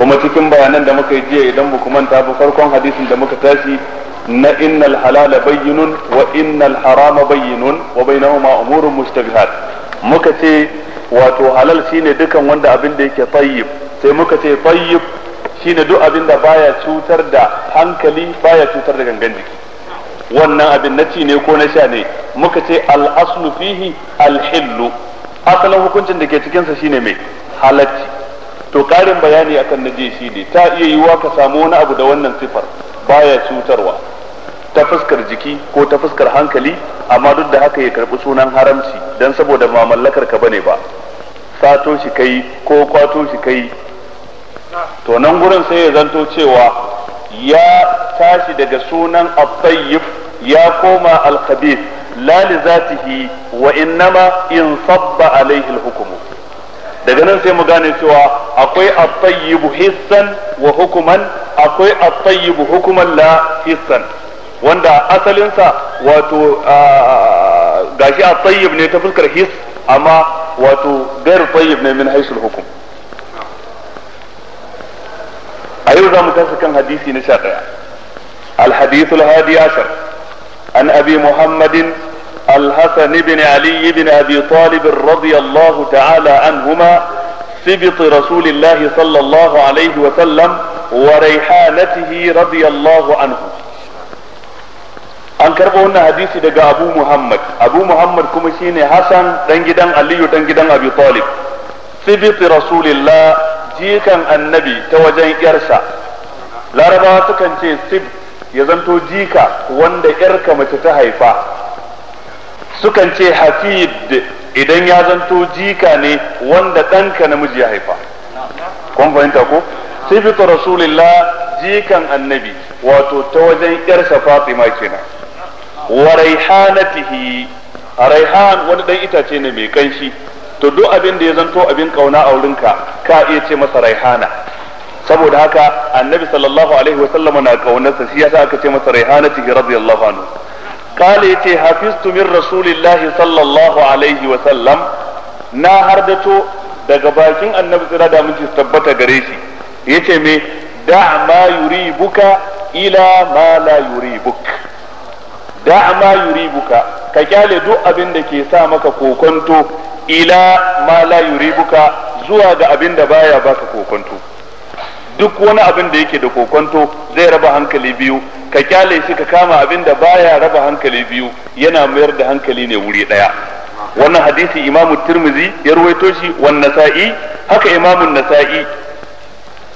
kuma cikin bayanan da muka yi jiya idan muku manta ba farkon hadisin da muka tashi na innal halala bayyinun wa innal harama bayyinun wa bainahuma umurun mushtabihat, muka ce wato halal shine dukan wanda abin da yake tayyib, sai muka ce tayyib shine duk abin da baya cutar da hankali baya cutar da gangan jiki, wannan abin na ci ne ko na sha ne. Muka ce al aslu fihi al hillu, asalin hukuncin da ke cikin sa shine mai halacci. To karin bayani akan naje shi ne ta iya yiwuwa ka samu wani abu da wannan sifar baya cutarwa ta fuskar jiki ko ta fuskar hankali, amma duk da haka ya karbi sunan haramci dan saboda ba mallakar ka bane ba, sato shi kai ko kwato shi kai. To nan gurin sai ya zanto cewa ya tashi daga sunan at-tayyib ya koma al-khabith la li zatihi wa innama in sabba alayhi al-hukm. Daga nan sai mu gane cewa akwai at-tayyib hissan wa hukuman, akwai at-tayyib hukuman la hissan, wanda asalinsa wato gashi at-tayyib ne ta fuskar hiss, amma wato gairu tayyib ne min haisul hukum. a yau za mu tashi kan hadisi na 11. الحديث الهادي عشر عن أبي محمد الحسن بن علي بن أبي طالب رضي الله تعالى عنهما سبط رسول الله صلى الله عليه وسلم وريحانته رضي الله عنه. an karɓo wannan hadisi daga Abu Muhammad kuma shine Hassan dan gidan Aliyu dan gidan Abi Talib, sibiti Rasulillah, jikan annabi ta wajen yarsa. Larabawa sukan ce sib ya zanto jika wanda yarka mace ta haifa, sukan ce hafid idan ya zanto jika ne wanda ɗanka namiji ya haifa. kun fahimta ko? sibiti Rasulillah, jikan annabi wato ta wajen yarsa Fatima kenan. wa raihanatihi, raihan wani dan itace ne mai kanshi, to duk abin da ya zanto abin kauna a wurinka ka iya ce masa raihana. saboda haka annabi sallallahu alaihi wasallam na kaunarsa, shi yasa aka ce masa raihanatihi radiyallahu anhu. kale yace hafiztu min rasulillahi sallallahu alaihi wasallam, na hardato daga bakin annabi tsira da miji tabbata gare shi, yace me da ma yuribuka ila ma la yuribuk. da ma yuribuka, ka kyale duk abin da ke sa maka kokonto, ila ma la yuribuka, zuwa ga abin da baya baka kokonto. duk wani abin da yake da kokonto zai raba hankali biyu, ka kyale shi ka kama abin da baya raba hankali biyu, yana mayar da hankali ne wuri daya. wannan hadisi imamu tirmizi ya ruwaito shi, wan nasa'i, haka imamu nasa'i.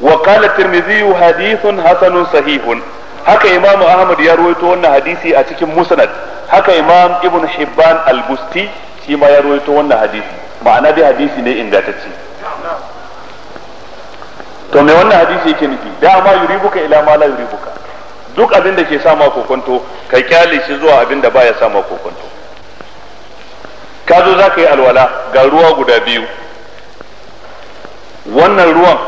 wa qala tirmizi hadithun hasanun sahihun, haka imam ahmad ya ruwaito wannan hadisi a cikin musnad, haka imam ibn hibban al-busti shi ma ya ruwaito wannan hadisi, ma'ana dai hadisi ne ingantacce. to me wannan hadisi yake nufi? da ma yuribuka ila ma la yuribuka, duk abin da ke sa ma kokonto ka kyale shi zuwa abin da baya sa ma kokonto. ka zo za ka yi alwala, ga ruwa guda biyu, wannan ruwan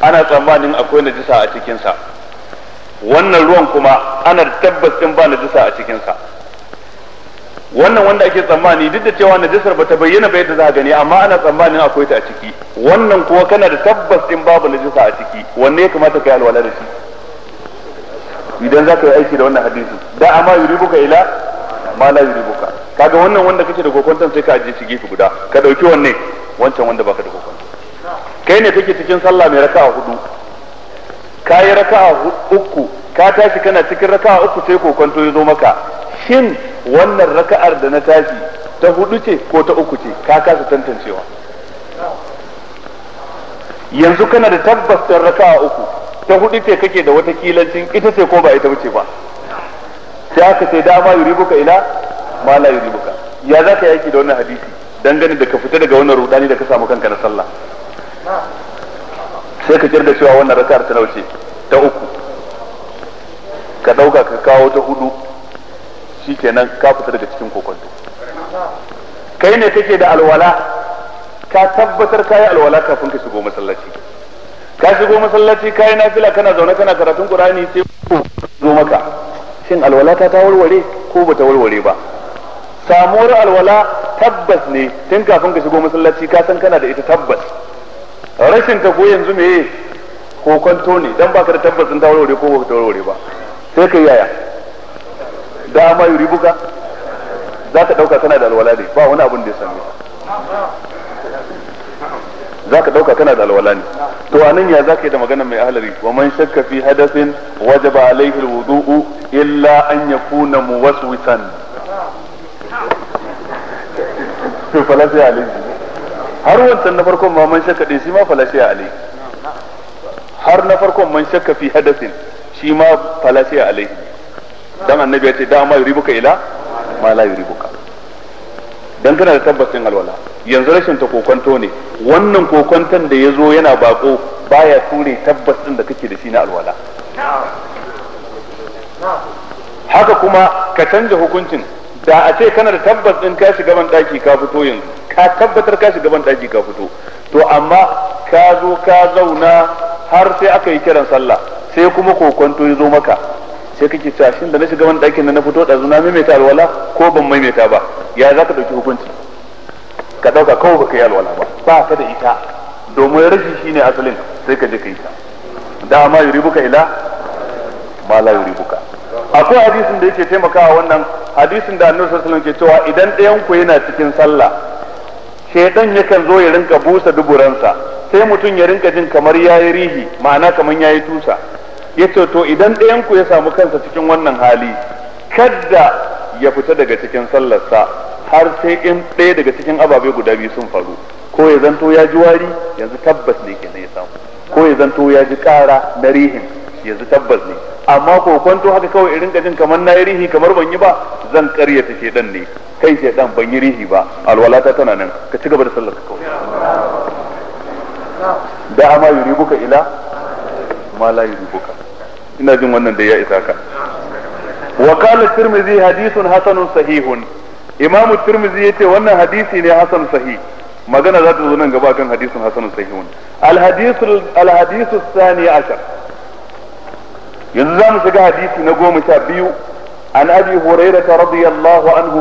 ana tsammanin akwai najisa a cikinsa, wannan ruwan kuma ana tabbas din ba najisa a cikinsa. wannan wanda ake tsammani duk da cewa najisar ba ta bayyana ba yadda za a gani, amma ana tsammanin akwai ta a ciki. wannan kuwa kana da tabbas din babu najisa a ciki, wanne ya kamata ka yi alwala da shi idan za ka yi aiki da wannan hadisi? da amma yuribuka ila ma la yuribuka. kaga wannan wanda kake da kokonton sai ka aje shi gefe guda, ka dauki wanne, wancan wanda baka da kokonto. kai ne kake cikin sallah mai raka'a hudu, ka yi raka'a uku, ka tashi kana cikin raka'a uku sai kokonto ya zo maka, shin wannan raka'ar da na tashi ta hudu ce ko ta uku ce? ka kasa tantancewa. yanzu kana da tabbas ta raka'a uku, ta hudu ce kake da wata kilancin ita ce ko ba ita bace ba, sai aka ce dama yuribuka ila ma la yuribuka. ya za ka yaki da wannan hadisi dangane da ka fita daga wannan rudani da ka samu kanka na sallah? sai ka kirga cewa wannan raka'ar ta nauce, ta uku, ka dauka ka kawo ta hudu, shikenan ka fita daga cikin kokonto. kai ne kake da alwala, ka tabbatar ka yi alwala kafin ka shigo masallaci, ka shigo masallaci ka yi nafila, kana zaune kana karatun Qur'ani, sai zo maka, shin alwala ta warware ko bata warware ba? samuwar alwala tabbas ne tun kafin ka shigo masallaci, ka san kana da ita tabbas. rashin ta ko yanzu me ko kwanto ne dan baka da tabbacin ta warware ko baka ta warware ba sai kai yaya da ma yuribuka za ka dauka kana da alwala ne ba wani abin da ya same za ka dauka kana da alwala ne to anan ya zaka yi da magana mai ahlari wa man shakka fi hadathin wajaba alaihi alwudu'u illa an yakuna muwaswisan to falasi alaihi har wancan na farkon ma man shakka din shi ma falasi alaihi har na farkon man shakka fi hadathin shi ma falasi alaihi dan annabi ya ce da ma yuribuka ila ma la yuribuka dan kana da tabbacin alwala yanzu rashin ta kokonto ne wannan kokonton da yazo yana bako baya ture tabbacin da kake da shi na alwala haka kuma ka canja hukuncin da a ce kana da tabbacin ka shiga ban daki ka fito yanzu ka tabbatar ka shiga ban daki ka fito to amma ka zo ka zauna har sai aka yi kiran sallah sai kuma kokonto yazo maka sai kake cewa shin da na shiga wani ɗakin da na fito da zuna maimaita alwala ko ban maimaita ba ya za ka ɗauki hukunci ka ɗauka kawai baka yi alwala ba ka da ita domin rashi shine asalin sai ka je ka yi ta da ma yuribuka ila ma la yuribuka akwai hadisin da yake taimakawa wannan hadisin da annabi sallallahu alaihi wasallam ke cewa idan ɗayan ku yana cikin sallah shedan yakan zo ya rinka busa duburansa sai mutum ya rinka jin kamar yayi rihi ma'ana kamar yayi tusa yace to idan ɗayan ku ya samu kansa cikin wannan hali kadda ya fita daga cikin sallarsa har sai in ɗaya daga cikin ababe guda biyu sun faru ko ya zanto ya ji wari yanzu tabbas ne kenan ya samu ko ya zanto ya ji ƙara na rihin yanzu tabbas ne amma ko kwanto haka kawai irin jin kamar na yi rihi kamar ban yi ba zan karyata shedan ne kai shedan ban yi rihi ba alwalata tana nan ka ci gaba da sallar ka kawai da ama yuribuka ila ma la yuribuka ina jin wannan da ya isa ka wa qala tirmidhi hadithun hasanun sahihun imamu tirmidhi yace wannan hadisi ne hasan sahih magana za ta zo nan gaba kan hadisin hasanun sahihun al hadithu thani ashar yanzu za mu shiga hadisi na 12 an abi hurairah radiyallahu anhu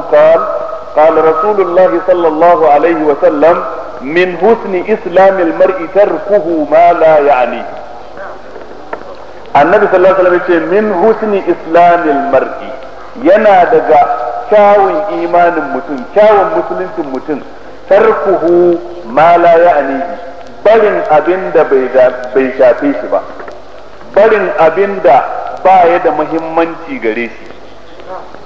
قال رسول الله صلى الله عليه وسلم من حسن اسلام المرء تركه ما لا يعنيه annabi sallallahu alaihi wasallam ce min husni islamil mar'i yana daga kyawun imanin mutum kyawun musuluncin mutum tarkuhu ma la ya'ni barin abinda bai shafe shi ba barin abinda ba ya da muhimmanci gare shi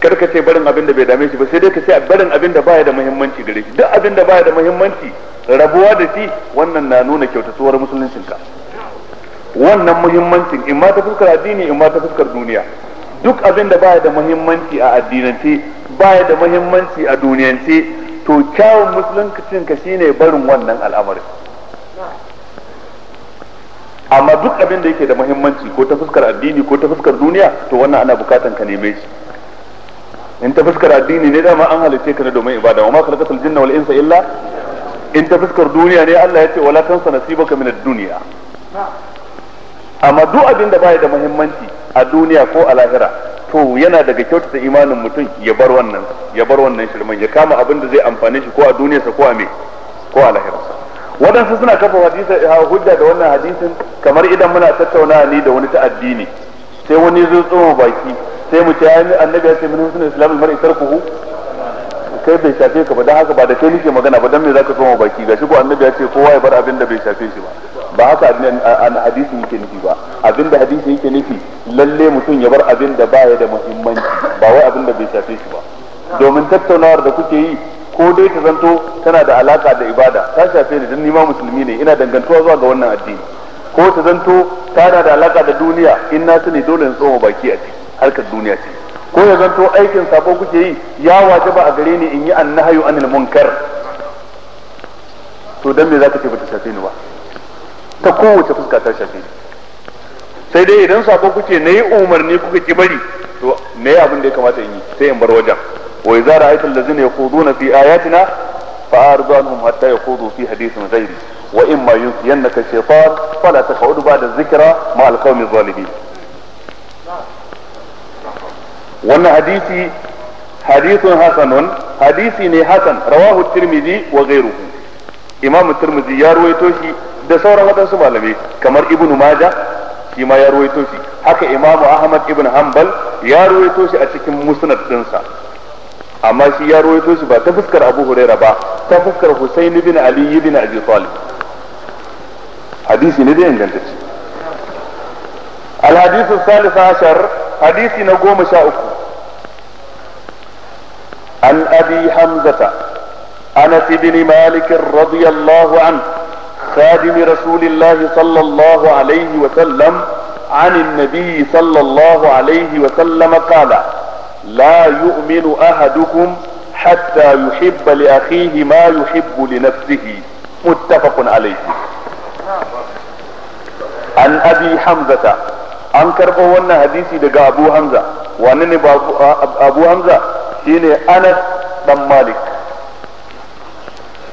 karka ce barin abinda bai dame shi ba sai dai ka ce barin abinda ba ya da muhimmanci gare shi duk abinda ba ya da muhimmanci rabuwa da shi wannan na nuna kyautatuwar musuluncinka wannan muhimmancin in ma ta fuskar addini in ma ta fuskar duniya duk abin da baya da muhimmanci a addinance baya da muhimmanci a duniyance to kyawun musuluncin ka shine barin wannan al'amarin amma duk abin da yake da muhimmanci ko ta fuskar addini ko ta fuskar duniya to wannan ana bukatan ka neme shi in ta fuskar addini ne dama an halice ka ne domin ibada wa ma khalaqatul jinna wal insa illa in ta fuskar duniya ne Allah ya ce wala tansa nasibaka min ad-dunya amma duk abin da baya da muhimmanci a duniya ko a lahira to yana daga kyautata imanin mutum ya bar wannan shirman ya kama abin da zai amfane shi ko a duniyarsa ko a me ko a lahirarsa wadansu suna kafa hujja da wannan hadisin kamar idan muna tattauna ni da wani ta addini sai wani zai tsoma baki sai mu ce annabi ya ce min husnul islamil mar'i tarkuhu kai bai shafe ka ba dan haka ba da kai nake magana ba dan me zaka tsoma baki gashi ko annabi ya ce kowa ya bar abin da bai shafe shi ba haka hadisin yake nufi ba abinda hadisin yake nufi lalle mutum ya bar abin da baya da muhimmanci ba wai abin da bai shafe shi ba domin tattaunawar da kuke yi ko dai ta zanto tana da alaka da ibada ta shafe ni dan nima musulmi ne ina dangantuwa zuwa ga wannan addini ko ta zanto tana da alaka da duniya in na sani dole in tsoma baki a ciki harkar duniya ce ko ya zanto aikin sabo kuke yi ya wajaba a gare ni in yi annahyu anil munkar to dan me zaka ce bata shafe ni ba ta kowace fuska ta shafe sai dai idan sako kuke na yi umarni kuka ki bari to me abin da ya kamata in yi sai in bar wajen wa idza ra'aita allazina yakhuduna fi ayatina fa'rid anhum hatta yakhudu fi hadithin ghairi wa imma yunsiyannaka shaytan fala taq'ud ba'da dhikra ma al-qawmi adh-dhalimin wannan hadisi hadithun hasanun hadisi ne hasan rawahu at-tirmidhi wa ghayruhu imam at-tirmidhi ya ruwaito shi da sauran waɗansu malamai kamar ibnu maja shi ma ya ruwaito shi, haka imamu ahmad ibn hanbal ya ruwaito shi a cikin musnad dinsa, amma shi ya ruwaito shi ba ta fuskar abu huraira ba, ta fuskar husayn ibn ali ibn abi talib. hadisi ne da ingantacce. الحديث الثالث عشر حديث نقوم شاؤك عن أبي حمزة أنس بن مالك رضي الله عنه خادم رسول الله صلى الله عليه وسلم عن النبي صلى الله عليه وسلم قال لا يؤمن أحدكم حتى يحب لأخيه ما يحب لنفسه متفق عليه. عن أبي حمزة an karɓo wannan hadisi daga Abu Hamza. Wani ne Abu Hamza? Shine Anas dan Malik,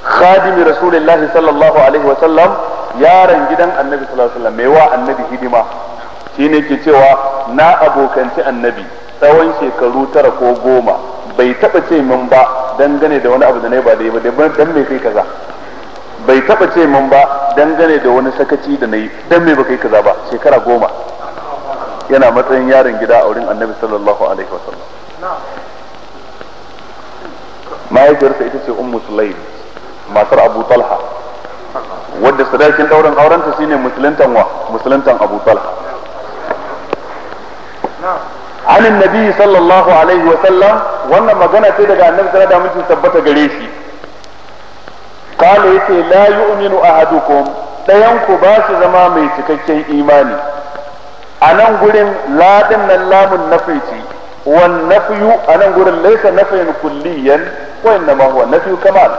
khadimi Rasulullahi sallallahu alaihi wa sallam, yaron gidan Annabi sallallahu alaihi wa sallam, mai wa Annabi hidima. Shine ke cewa na abokanci Annabi tsawon shekaru 9 ko 10, bai taba ce min ba dangane da wani abu da nayi ba dai ba dan me kai kaza, bai taba ce min ba dangane da wani sakaci da nayi dan me ba kai kaza ba. shekara 10 yana matsayin yaron gida a wurin Annabi sallallahu alaihi wasallam. mahaifiyarsa ita ce Ummu Sulaim, matar Abu Talha, wadda sadakin dauran aurenta shine musuluntan Abu Talha. an annabi sallallahu alaihi wasallam, wannan magana ce daga Annabi sallallahu alaihi wasallam tabbata gare shi. Kale yace la yu'minu ahadukum, dayan ku ba shi zama mai cikakken imani. a nan gurin ladin nan lamun nafi ce, wan nafiyu a nan gurin laisa nafiyin kulliyan wa innama huwa nafiyu kamal,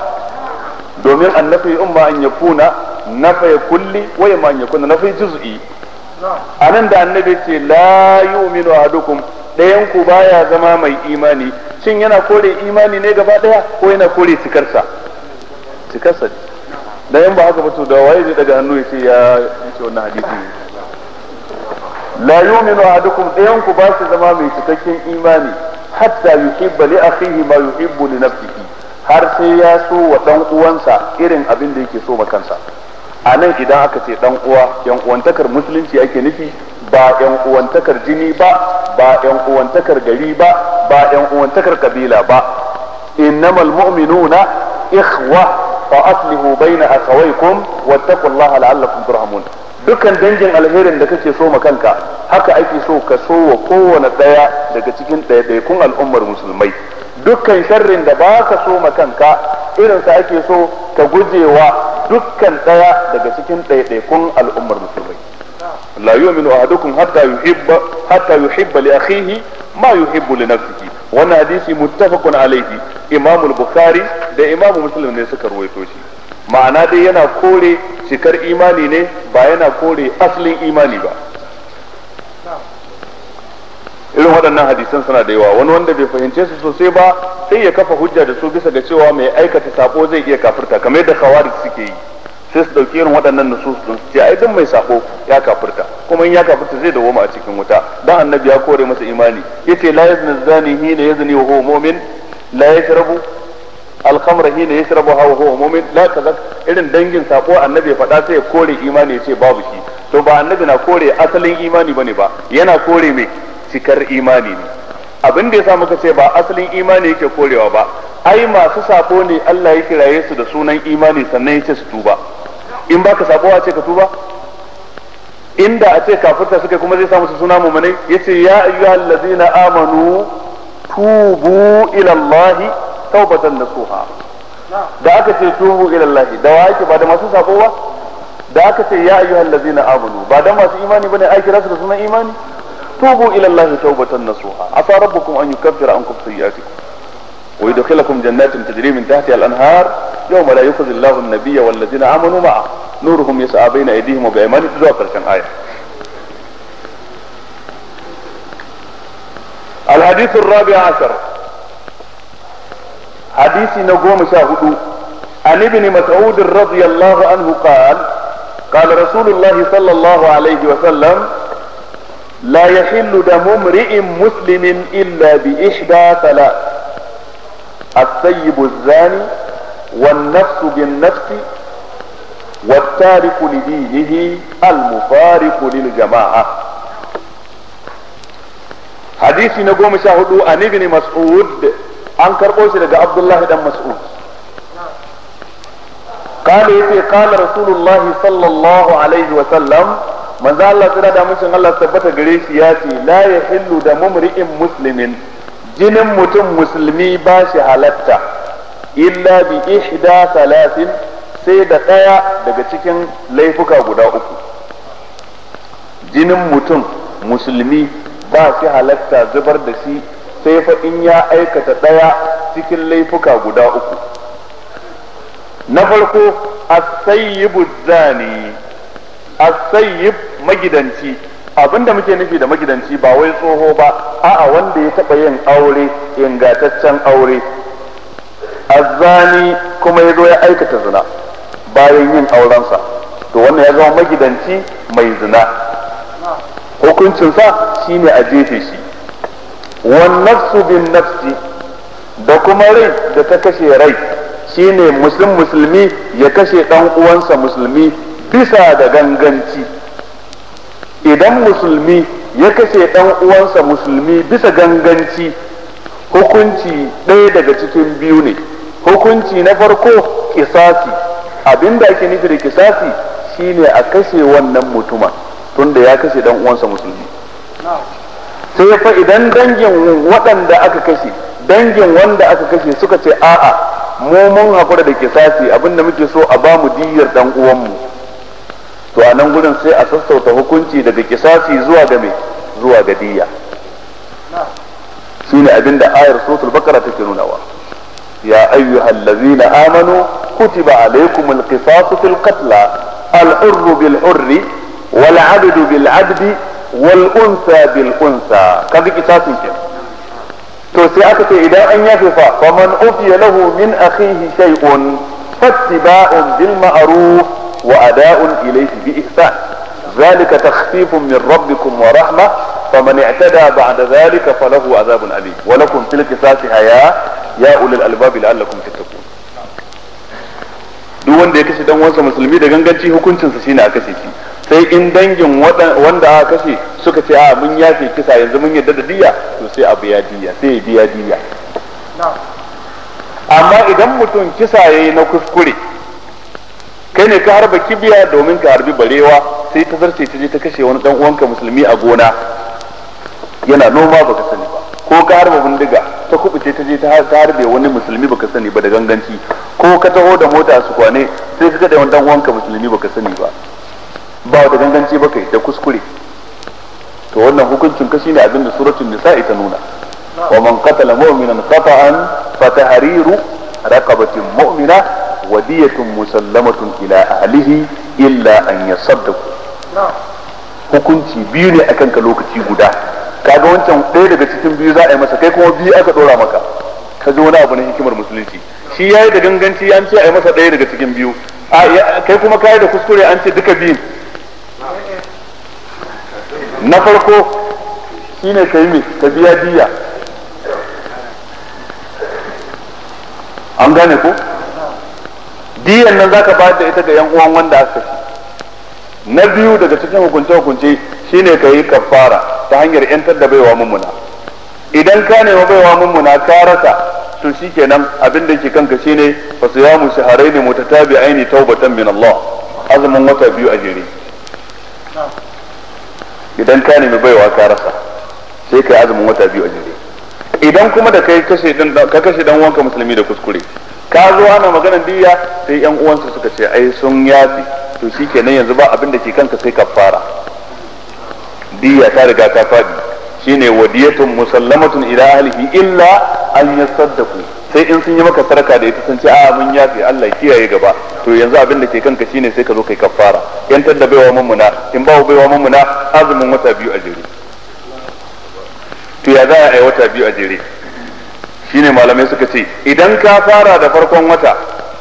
domin an nafi imma an yakuna nafi kulli wa imma an yakuna nafi juz'i. a nan da Annabi ce la yu'minu ahadukum, dayan ku baya zama mai imani, shin yana kore imani ne gaba daya ko yana kore cikarsa dayan ba haka fito da waye zai daga hannu ya ce ya ce wannan hadisi. la yu'minu ahadukum, dayan ku ba shi zama mai cikakken imani hatta yuhibba li akhihi ma yuhibbu li nafsihi, har sai ya so wa dan uwansa irin abin da yake so ma kansa. a nan idan aka ce dan uwa, yan uwantakar musulunci ake nufi, ba yan uwantakar jini ba yan uwantakar gari ba yan uwantakar kabila ba. innamal mu'minuna ikhwa fa aslihu baina akhawaykum wattaqullaha la'allakum turhamun. dukkan dangin alherin da kake so ma kanka, haka ake so ka so wa kowane daya daga cikin ɗaiɗaikun al'ummar musulmai. dukkan sharrin da ba ka so ma kanka, irin sa ake so ka gujewa dukkan daya daga cikin ɗaiɗaikun al'ummar musulmai. la yu'minu ahadukum hatta yuhibba li akhihi ma yuhibbu li nafsihi. wannan hadisi muttafaqun alayhi, Imam al-Bukhari da Imam Muslim ne suka ruwaito shi. ma'ana dai yana kore cikar imani ne, ba yana kore asalin imani ba. irin waɗannan hadisan suna da yawa, wani wanda bai fahimce su sosai ba sai ya kafa hujja da su bisa ga cewa mai aikata sabo zai iya kafirta, kamar yadda khawarij suke yi. sai su dauki irin waɗannan nusus din su ce ai duk mai sabo ya kafirta, kuma in ya kafirta zai dawoma a cikin wuta, dan Annabi ya kore masa imani. yace la yazni zani hina yazni wa huwa mu'min, la yashrabu al-khamra hina yashrabuha wa huwa mu'min, la kaza. irin dangin sabo Annabi ya faɗa sai ya kore imani, ya ce babu shi. to ba Annabi na kore asalin imani bane ba, yana kore mai cikar imani ne. abin da yasa muka ce ba asalin imani yake korewa ba, ai masu sabo ne Allah ya kiraye su da sunan imani sannan ya ce su tuba. in baka sabo a ce ka tuba? inda a ce kafirta suka kuma zai samu su suna mu'minai. yace ya ayyuhallazina amanu tubu ila Allah taubatan nasuha. da aka ce tubu ila Allah, da wa yake? ba da masu sabo ba. da aka ce ya ayyuhallazina amanu, ba da masu imani bane ai kira su da sunan imani. tubu ila Allah taubatan nasuha, asa rabbukum an yukaffira ankum sayyi'atikum wa yudkhilakum jannatin tajri min tahtiha al-anhar yawma la yukhzi Allahu an-nabiyya wal ladzina amanu ma'a nuruhum yas'a bayna aydihim wa bi'aymanihim zuwa karshen aya. الحديث الرابع عشر حديث نقوم شاهدوا عن ابن مسعود رضي الله عنه قال قال رسول الله صلى الله عليه وسلم لا يحل دم امرئ مسلم إلا بإحدى ثلاث: الثيب الزاني والنفس بالنفس والتارك لدينه المفارق للجماعة. حديث نقوم شاهدوا عن ابن مسعود عن كربوش لقى عبد الله بن مسعود قال رسول الله صلى الله عليه وسلم من ذا الله ترى مشان الله ثبت غريش ياتي لا يحل دم امرئ مسلم jinin mutum musulmi ba shi halatta illa bi ihda salatin sai da ɗaya daga cikin laifuka guda uku. Jinin mutum musulmi ba shi halatta zubar da shi sai fa in ya aikata ɗaya cikin laifuka guda uku. Na farko as-sayyibu zani, as-sayyib magidanci. Abinda muke nufi da magidanci ba wai tsoho ba, a'a wanda ya taɓa yin aure ingataccen aure. Azzani kuma ya zo ya aikata zina bayan yin aurensa, to wannan ya zama magidanci mai zina. Hukuncinsa shine a jefe shi. Wan nafsu bin nafsi, da kuma rai da ta kashe rai, shine musulmi ya kashe ɗan uwansa musulmi bisa da ganganci. Idan musulmi ya kashe ɗan uwansa musulmi bisa ganganci, hukunci ɗaya daga cikin biyu ne. Hukunci na farko kisasi, abinda ake nufi da kisasi shine a kashe wannan mutumin tunda ya kashe ɗan uwansa musulmi. Sai fa idan dangin waɗanda aka kashe, dangin wanda aka kashe suka ce a'a mu mun haƙura da kisasi, abinda muke so a ba mu diyyar ɗan uwanmu, to a nan gudun sai a sassauta hukunci daga kisasi zuwa ga mai zuwa ga diyya. Shine abinda ayar suratul baqara take nunawa. Ya ayyuhal ladzina amanu kutiba alaykumul qisasu fil qatl al-hurru bil hurri wal 'abdu bil 'abdi wal unsa bil unsa, kaga kisasin ke. To sai aka ce idan an yafe fa faman ufiya lahu min akhihi shay'un fattiba'un bil ma'ruf وأداء إليه بإحسان ذلك تخفيف من ربكم ورحمة فمن اعتدى بعد ذلك فله عذاب أليم ولكم في القصاص حياة يا أولي الألباب لعلكم تتقون. duk wanda ya kashe dan uwansa musulmi da ganganci hukuncinsa shine a kashe shi, sai in dangin wanda aka kashe suka ce a mun yafe kisa yanzu mun yadda da diya, to sai a biya diya, sai ya biya diya. Amma idan mutum kisa yayi na kuskure, kai ne ka harba kibiya domin ka harbi barewa, sai ta zarce ta je ta kashe wani dan uwanka musulmi a gona yana noma baka sani ba, ko ka harba bindiga ta kubuce ta je ta harbe wani musulmi baka sani ba da ganganci, ko ka taho da mota su kwane sai ka ga da wani dan uwanka musulmi baka sani ba da ganganci ba kai da kuskure, to wannan hukuncin ka shine abinda suratul nisa'i ta nuna. wa man qatala mu'minan qata'an fa tahriru raqabatin mu'mina wadiyatun musallamatun ila ahlihi illa an yasaddaqu. Hukunci biyu ne akan ka lokaci guda, kaga wancan ɗaya daga cikin biyu za a yi masa, kai kuma biyu aka ɗora maka. Ka ji wani abu na hikimar musulunci, shi yayi da ganganci an ce a yi masa ɗaya daga cikin biyu, kai kuma kayi da kuskure an ce duka biyun. Na farko shine ka yi ka biya diya, an gane ko? Diyan nan zaka bayar da ita ga yan uwan wanda aka kashe. Na biyu daga cikin hukunce shine ka yi kafara ta hanyar yantar da baiwa mummuna. Idan ka nema baiwa mummuna ka rasa, to shikenan abin da yake kanka shine fa siyamu shahrayn mutatabi'aini tawbatan min Allah, azumin wata biyu a jere. Idan ka nemi baiwa ka rasa, sai kai azumin wata biyu a jere. Idan kuma da kai ka kashe dan uwanka musulmi da kuskure, ka zo ana maganar diya sai yan uwansa suka ce ai sun yafi, to shikenan yanzu ba abin da ke kanka sai kafara. Diya ta riga ta fadi, shine wadiyatun musallamatun ila ahlihi illa an yasaddaqu, sai in sun yi maka sarka da ita sun ce a mun yafi Allah kiyaye gaba, to yanzu abin da ke kanka shine sai ka zo kai kafara, yantar da baiwa mummuna, in ba baiwa mummuna azumin wata biyu a jere. To ya za a yi wata biyu a jere? Shine malamai suka ce idan ka fara da farkon wata,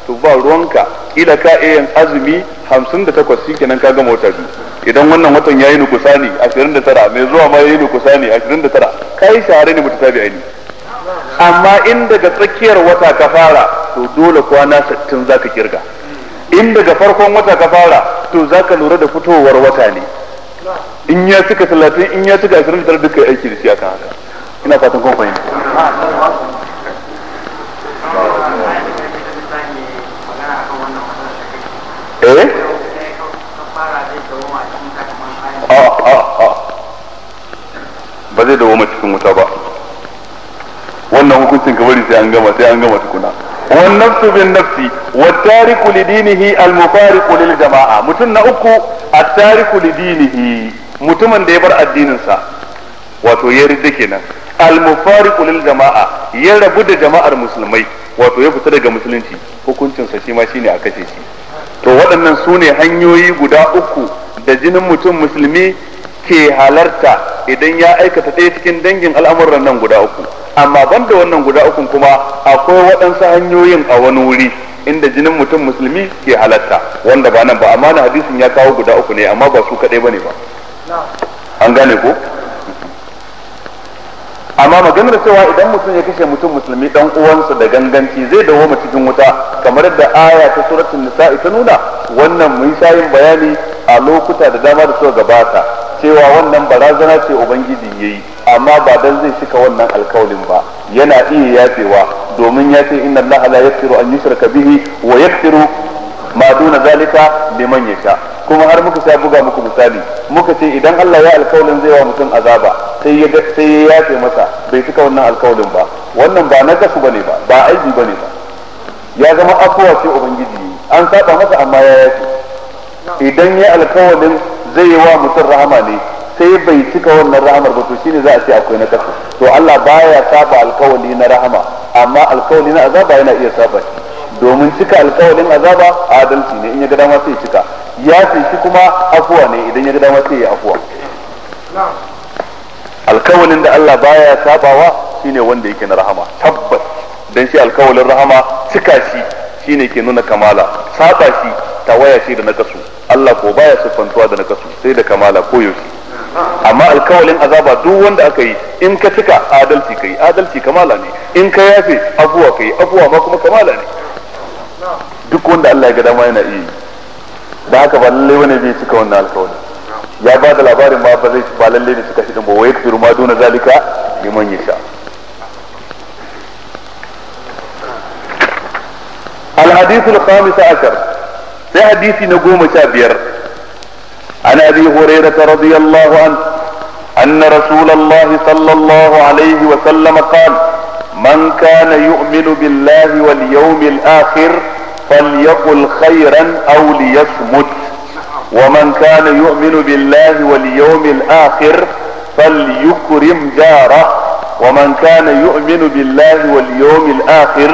to ba ruwanka, kila ka iya yin azumi 58 shikenan ka gama wata biyu. Idan wannan watan yayi nukusani 29, mai zuwa ma yayi nukusani 29, kai shahara ne mutatabi'aini. Amma in daga tsakiyar wata ka fara, to dole kwana 60 zaka kirga. in daga farkon wata ka fara to zaka lura da fitowar wata ne, in ya cika 30 in ya cika 29 duka aiki da shi akan haka. Ina fatan kun fahimta. Ba zai dawo cikin wuta ba, wannan hukuncin ka bari sai an gama tukuna. wan nafsu bin nafsi wa tariku li dinihi al mufariqu lil jama'a. Mutum na uku at-tariku li dinihi, mutumin da ya bar addinin sa, wato ya ridda kenan. Al mufariqu lil jama'a, ya rabu da jama'ar musulmai, wato ya fita daga musulunci, hukuncin sa shi ma shine a kashe shi. To waɗannan su ne hanyoyi guda uku da jinin mutum musulmi ke halarta idan ya aikata ɗaya cikin dangin al'amuran nan guda uku. Amma banda wannan guda uku kuma akwai waɗansu hanyoyin a wani wuri inda jinin mutum musulmi ke halarta, wanda ba nan ba, amma na hadisin ya kawo guda uku ne, amma ba su kaɗai bane ba. An gane ko? Amma maganar cewa idan mutum ya kashe mutum musulmi dan uwansa da ganganci zai dawo cikin wuta, kamar da aya ta suratul nisa'i ta nuna, wannan mun sha yin bayani a lokuta da dama da suka gabata cewa wannan barazana ce ubangiji yayi, amma ba dan zai cika wannan alkawalin ba, yana iya yafewa, domin ya ce inna allaha la yaghfiru an yushraka bihi wa yaghfiru ma duna zalika liman yasha. Kuma har muka sai buga muku misali, muka ce idan Allah ya alkawalin zai wa mutum azaba sai ya yafe masa, bai cika wannan alkawalin ba, wannan ba na kasu bane ba aibi bane ba, ya zama afuwa ce ubangiji, an saba masa amma ya yafe. Idan ya alkawalin zai yi wa mutum rahama ne sai bai cika wannan rahamar ba, to shine za a ce akwai na kasu. To Allah baya saba alkawali na rahama, amma alkawali na azaba yana iya saba shi, domin cika alkawalin azaba adalci ne, in ya ga dama sai cika, ya fi shi kuma afuwa ne, idan ya ga dama sai ya afuwa. Alkawalin da Allah baya sabawa shine wanda yake na rahama, tabbas, dan shi alkawalin rahama cika shi shine ke nuna kamala, saba shi tawaya ce da nakasu. Allah ko baya siffantuwa da nakasu, sai da kamala ko yaushe. Amma alkawalin azaba duk wanda aka yi, in ka cika adalci kai, adalci kamala ne, in ka yafe afuwa kai, afuwa ma kuma kamala ne. Duk wanda Allah ya ga dama yana iya, da haka ba lalle wani zai cika wannan alkawari. Ya ba da labarin ma ba lalle ne cika shi din ba, wa yakfiru ma duna zalika liman yasha. الحديث الخامس عشر، في حديث نقوم شابير عن ابي هريرة رضي الله عنه ان رسول الله صلى الله عليه وسلم قال: من كان يؤمن بالله واليوم الاخر فليقل خيرا او ليصمت، ومن كان يؤمن بالله واليوم الاخر فليكرم جاره، ومن كان يؤمن بالله واليوم الاخر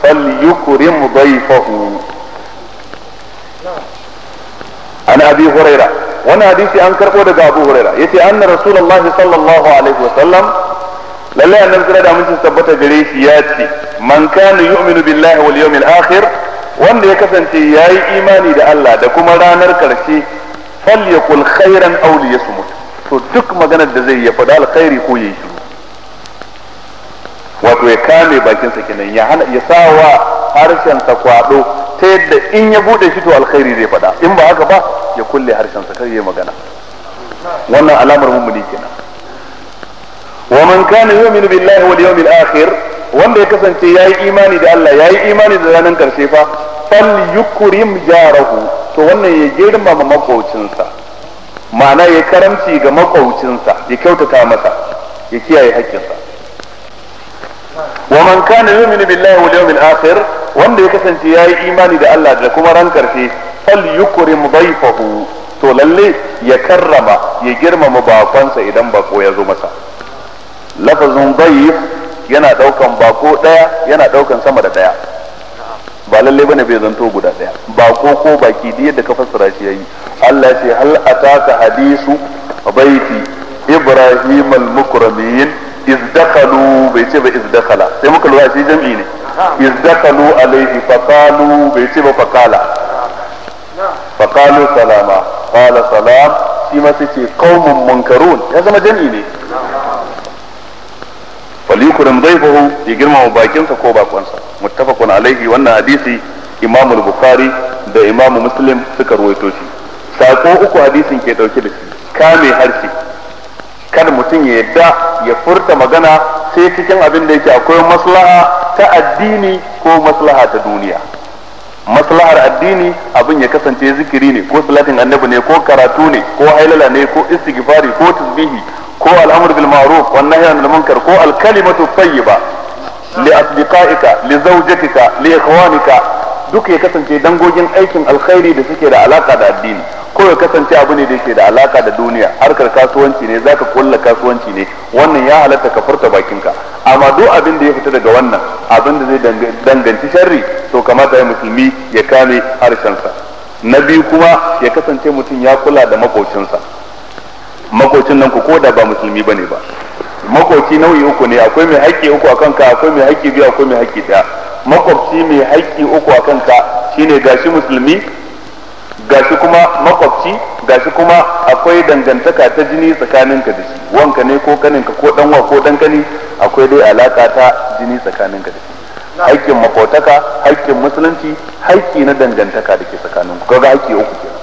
فليكرم ضيفه. عن ابي هريره، وانا حديثي انكر daga ابو هريره yace anna rasulullah sallallahu alaihi wasallam, lalle annabi kira da mun tabbata gare shi yace, man kana yu'minu billahi wal yawmil akhir, wanda ya kasance yayi imani da Allah da kuma ranar karshe, falyakul khairan aw liyasmut, to duk maganar da zai ya faɗa alkhairi ko yayi shiru, wato ya kame bakinsa kenan, ya sawa harshen sa kwado ta yadda in ya bude shi to alkhairi zai faɗa, in ba haka ba ya kulle harshen sa kar ya magana. Wannan alamar mummuni kenan. Wa man kana yu'minu billahi wal yawmil akhir, wanda ya kasance yayi imani da Allah, yayi imani da ranar karshe fa, fal yukrim jarahu, to wannan ya girmama makaucinsa, ma'ana ya karamci ga makaucinsa, ya kyautata masa, ya kiyaye haƙƙinsa. wa man kana yu'minu billahi wal yawmil akhir, wanda ya kasance yayi imani da Allah da kuma ran karshe, fal yukrim dayfahu, to lalle ya karrama, ya girmama bakonsa idan bako ya zo masa. Lafazin dayf yana daukan bako daya, yana daukan sama da daya, ba lalle bane bai zanto guda daya, bako ko baki da yadda ka fassara shi yayi. Allah ce hal ataka hadisu baiti ibrahim al-mukramin iz dakhalu, bai ce ba iz dakhala, sai muka lura shi jam'i ne, iz dakhalu alaihi faqalu, bai ce ba faqala, faqalu salama, qala salam, shi ma sai ce qaumun munkarun, ya zama jam'i ne. falyukrim dayfahu, ya girmama bakinsa ko bakonsa. Muttafaqun alaihi, wannan hadisi Imam al-Bukhari da Imam Muslim suka ruwaito shi. Sako uku hadisin ke dauke da shi: kame harshe, kada mutum ya yadda ya furta magana sai cikin abin da yake akwai maslaha ta addini ko maslaha ta duniya. Maslahar addini abin ya kasance zikiri ne ko salatin annabi ne ko karatu ne ko hailala ne ko istighfari ko tasbihi ko al'amr bil ma'ruf wan nahy anil munkar ko al kalimatu tayyiba li asdiqaika li zawjatika li ikhwanika, duk ya kasance dangogin aikin alkhairi da suke da alaka da addini, ko ya kasance abu ne da yake da alaka da duniya, harkar kasuwanci ne, zaka kulla kasuwanci ne, wannan ya halatta ka furta bakinka. Amma duk abin da ya fita daga wannan abin da zai danganci sharri, to kamata ya musulmi ya kame harshensa. Na biyu kuma ya kasance mutum ya kula da makocinsa. Makocin nan ku koda ba musulmi bane ba. Makoci nau'i uku ne, akwai mai haƙƙi uku a kanka, akwai mai haƙƙi biyu, akwai mai haƙƙi ɗaya. Makwabci mai haƙƙi uku a kanka shine gashi musulmi, gashi kuma makwabci, gashi kuma akwai dangantaka ta jini tsakaninka da shi, wanka ne ko kaninka ko danwa ko dankani, akwai dai alaka ta jini tsakaninka da shi. Haƙƙin makotaka, haƙƙin musulunci, haƙƙi na dangantaka da ke tsakaninku, kaga haƙƙi uku kenan.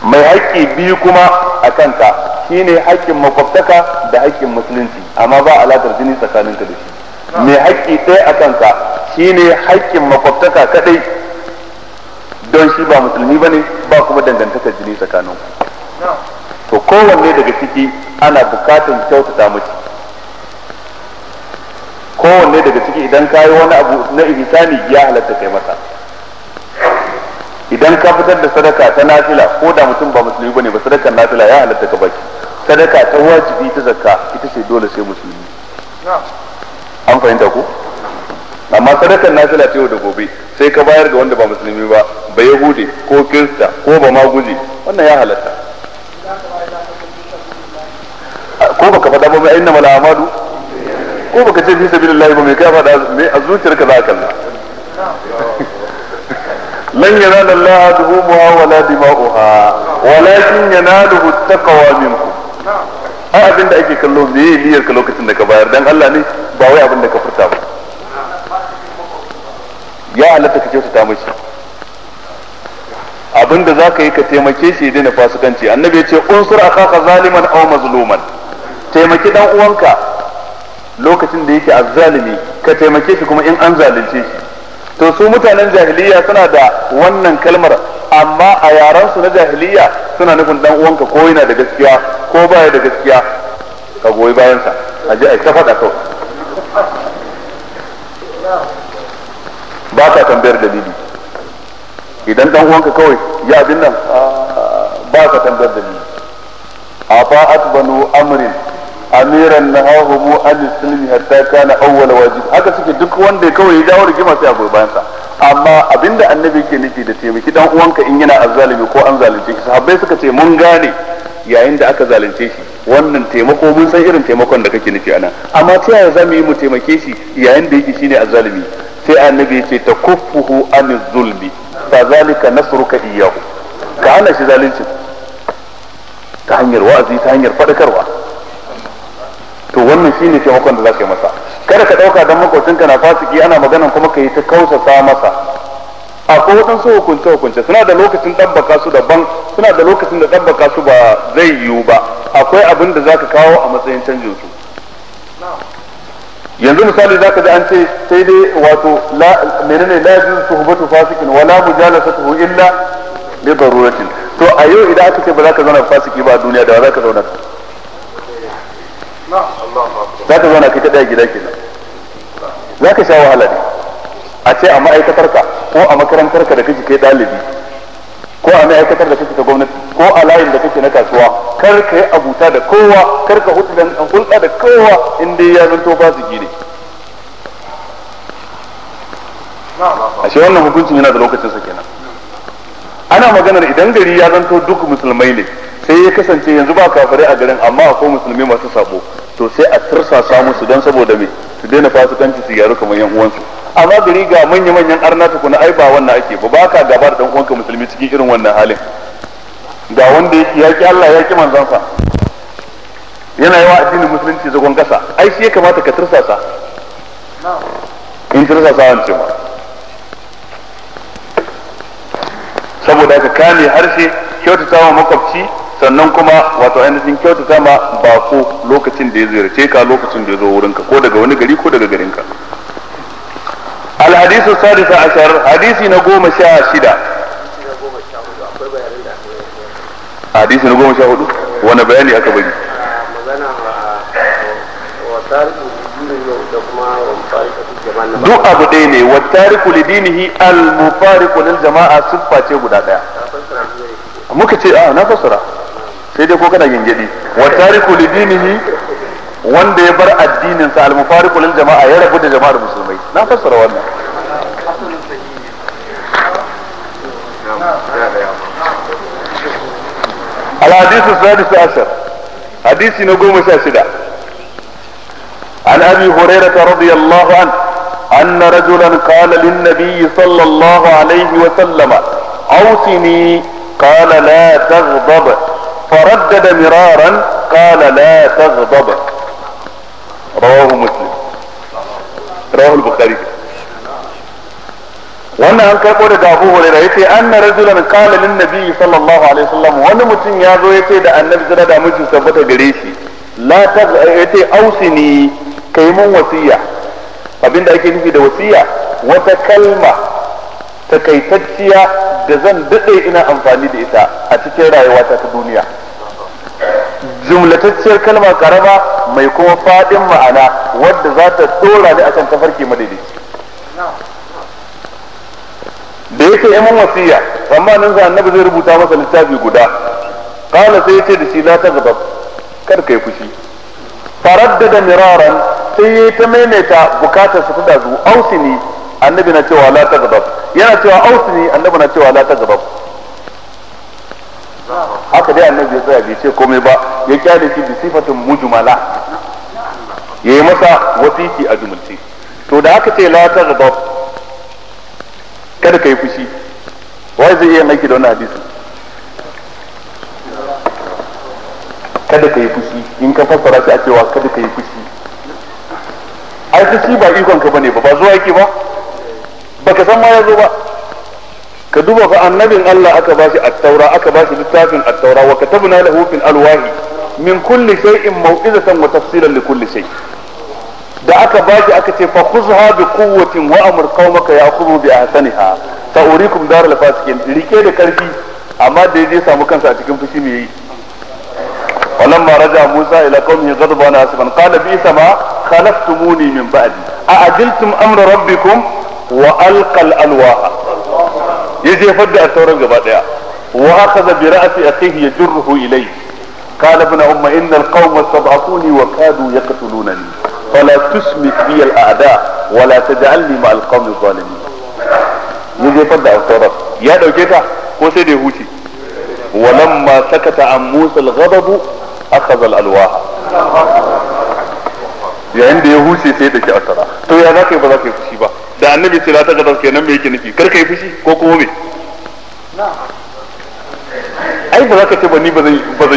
Mai haƙƙi biyu kuma a kanka shine haƙƙin makwabtaka da haƙƙin musulunci, amma ba alaƙar jini tsakaninka da shi. Mai haƙƙi ɗaya a kanka shine haƙƙin makwabtaka kadai, don shi ba musulmi bane, ba kuma dangantakar jini tsakaninku. To kowanne daga ciki ana bukatan kyautata mace. Kowanne daga ciki idan ka yi wani abu na ihsani ya halatta kai masa. Idan ka fitar da sadaka ta nafila, ko da mutum ba musulmi bane ba, sadakar nafila ya halatta ka baki. Sadaka ta wajibi ta zakka ita ce dole sai musulmi. An fahimta ko? Amma sadakar nafila ta yau da gobe sai ka bayar ga wanda ba musulmi ba, ba yahude ko kirista ko ba maguje, wannan ya halatta. Ko baka faɗa ba, inna mal a'malu, ko baka ce fi sabilillah ba, mai ka faɗa, mai a zuciyarka za ka kalla. lan yanala Allah duhumuha wala dima'uha walakin yanaluhu taqwa minkum. ai abinda ake kallo meye niyyar ka lokacin da ka bayar, dan Allah ne, ba wai abin da ka furta ba. Ya halatta ka kyautata mashi, abinda za ka yi ka taimake shi daina fasikanci. Annabi ya ce unsur akhaka zaliman aw mazluman, taimaki dan uwanka lokacin da yake azzalimi, ka taimake shi kuma in an zalunce shi. To su mutanen jahiliya suna da wannan kalmar, amma a yaran su na jahiliya suna nufin dan uwanka ko yana da gaskiya ko baya da gaskiya ka goyi bayan sa, aje ai ta faɗa kawai, ba ka tambayar dalili. Idan dan uwanka kawai ya abin nan, ba ka tambayar dalili. Afa'at banu amrin amiran nahahu an sulmi hatta kana awwal wajib. Haka suke, duk wanda kawai ya dawo rigima sai a goyi bayan sa. Amma abinda annabi ke nufi da taimaki dan uwanka in yana azzalimi ko an zalunce shi, sahabbai suka ce mun gane yayin da aka zalunce shi, wannan taimako mun san irin taimakon da kake nufi anan, amma ta yaya zamu yi mu taimake shi yayin da yake shine azzalimi? Sai annabi ya ce takuffuhu an zulmi fa zalika nasruka iyyahu, ka hana shi zalunci ta hanyar wa'azi, ta hanyar fadakarwa. To wannan shine taimakon da zaka yi masa. Kada ka dauka dan makocinka na fasiki ana maganan kuma ka yi ta kausasa masa. Akwai waɗansu hukunce suna da lokacin ɗabbaka su daban, suna da lokacin da ɗabbaka su ba zai yiwu ba. Akwai abin da zaka kawo a matsayin canjin su. Yanzu misali zaka ji an ce sai dai wato menene la yajuzu suhbatu fasikin wala mujalasatuhu illa li daruratin. To a yau idan aka ce ba za ka zauna fasiki ba a duniya, da za ka zauna? Za ka zauna kai ta daya gida kenan, za ka sha wahala ne. A ce a ma'aikatarka ko a makarantarka da kake kai ɗalibi, ko a ma'aikatar da kake ta gwamnati, ko a layin da kake na kasuwa, kar ka yi abuta da kowa, kar ka hulɗa da kowa in dai ya zanto fasiki ne. Ashe wannan hukuncin yana da lokacinsa kenan. Ana maganar idan gari ya zanto duk musulmai ne, sai ya kasance yanzu ba kafirai a garin amma akwai musulmi masu sabo, to sai a tursasa musu don saboda me su daina fasikanci su gyaru kamar yan uwansu. Amma gari ga manya-manyan arna tukuna, ai ba wannan ake ba ka gaba da dan uwanka musulmi cikin irin wannan halin. Ga wanda ya ki Allah ya ki manzansa, yana yawa addinin musulunci zagon kasa, ai shi ya kamata ka tursasa. In tursasa wance ma saboda haka kame harshe, kyautata ma makwabci, sannan kuma wato ainihin kyautata ma bako lokacin da ya ziyarce ka, lokacin da ya zo wurinka, ko daga wani gari ko daga garinka. الحديث السادس عشر حديث نقوم شاشدة حديث نقوم شاهدوا وانا بياني اكبر duk abu ɗaya ne wa tariku li dinihi al mufariqu lil jama'a siffa ce guda ɗaya muka ce na fassara sai dai ko kana gingedi wa tariku li dinihi wanda ya bar addinin sa al mufariqu lil jama'a ya rabu da jama'ar musulmai na fassara wannan al hadith as-sadis ashar hadisi na 16 عن ابي هريره رضي الله عنه ان رجلا قال للنبي صلى الله عليه وسلم اوصني قال لا تغضب فردد مرارا قال لا تغضب رواه مسلم رواه البخاري. wannan an karɓo daga Abu Hurairah yace anna rajulan qala lin nabi sallallahu alaihi wasallam wani mutum ya zo yace da annabi sallallahu alaihi wasallam tabbata gare shi la ta yace ausini kai mun wasiya. Abinda ake nufi da wasiya wata kalma takaitacciya da zan dade ina amfani da ita a cikin rayuwata ta duniya, jumlatacciyar kalma karama mai kuma fadin ma'ana wadda za ta dora ni akan tafarki madaidaici. da yake yi mun wasiya tsammanin sa annabi zai rubuta masa littafi guda, kala sai yace da shi la ta gaba kar kai fushi, faraddada miraran sai yayi ta maimaita bukatar sa ta dazu, ausini annabi na cewa la ta gaba, yana cewa ausini annabi na cewa la ta gaba. haka dai annabi ya tsaya bai ce komai ba, ya kyale shi bi sifatin mujmala, yayi masa wasiki a jumulce. to da aka ce la ta gaba kada ka yi fushi, wai zai iya aiki da wannan hadisi? kada ka yi fushi, in ka fassara shi a cewa kada ka yi fushi, ai fushi ba ikon ka bane ba zuwa yake ba, baka san ma ya zo ba. ka duba fa annabin Allah aka bashi at-taura, aka bashi littafin at-taura, wa katabna lahu fil alwahi min kulli shay'in maw'izatan wa tafsilan li kulli shay. da aka bashi aka ce fa khuzha bi quwwatin wa amr qaumaka ya'khudhu bi ahsaniha fa urikum daral fasiqin, rike da karfi, amma da yaje samu kansa a cikin fushi me yi. walamma raja Musa ila qaumihi ghadbana asifan qala bi sama khalaftumuni min ba'di a'adiltum amra rabbikum wa alqa al-alwaha, yaje fadda at-tauran gaba daya, wa akhadha bi ra'si akhihi yajruhu ilayhi qala ibn umma inna al-qauma istad'afuni wa kadu yaqtulunani فلا تسمح بي الاعداء ولا تجعلني مع القوم الظالمين. yaje fadda al-tawrat ya dauke ta ko sai da ya huce. walamma sakata an Musa al-ghadab akhadha al-alwaha, yayin da ya huce sai da ke asara. to ya zaka yi ba zaka yi fushi ba, da annabi sai ta gadar kenan me yake nufi, kar ka yi fushi ko kuma me? ai ba zaka ce ba ni ba zan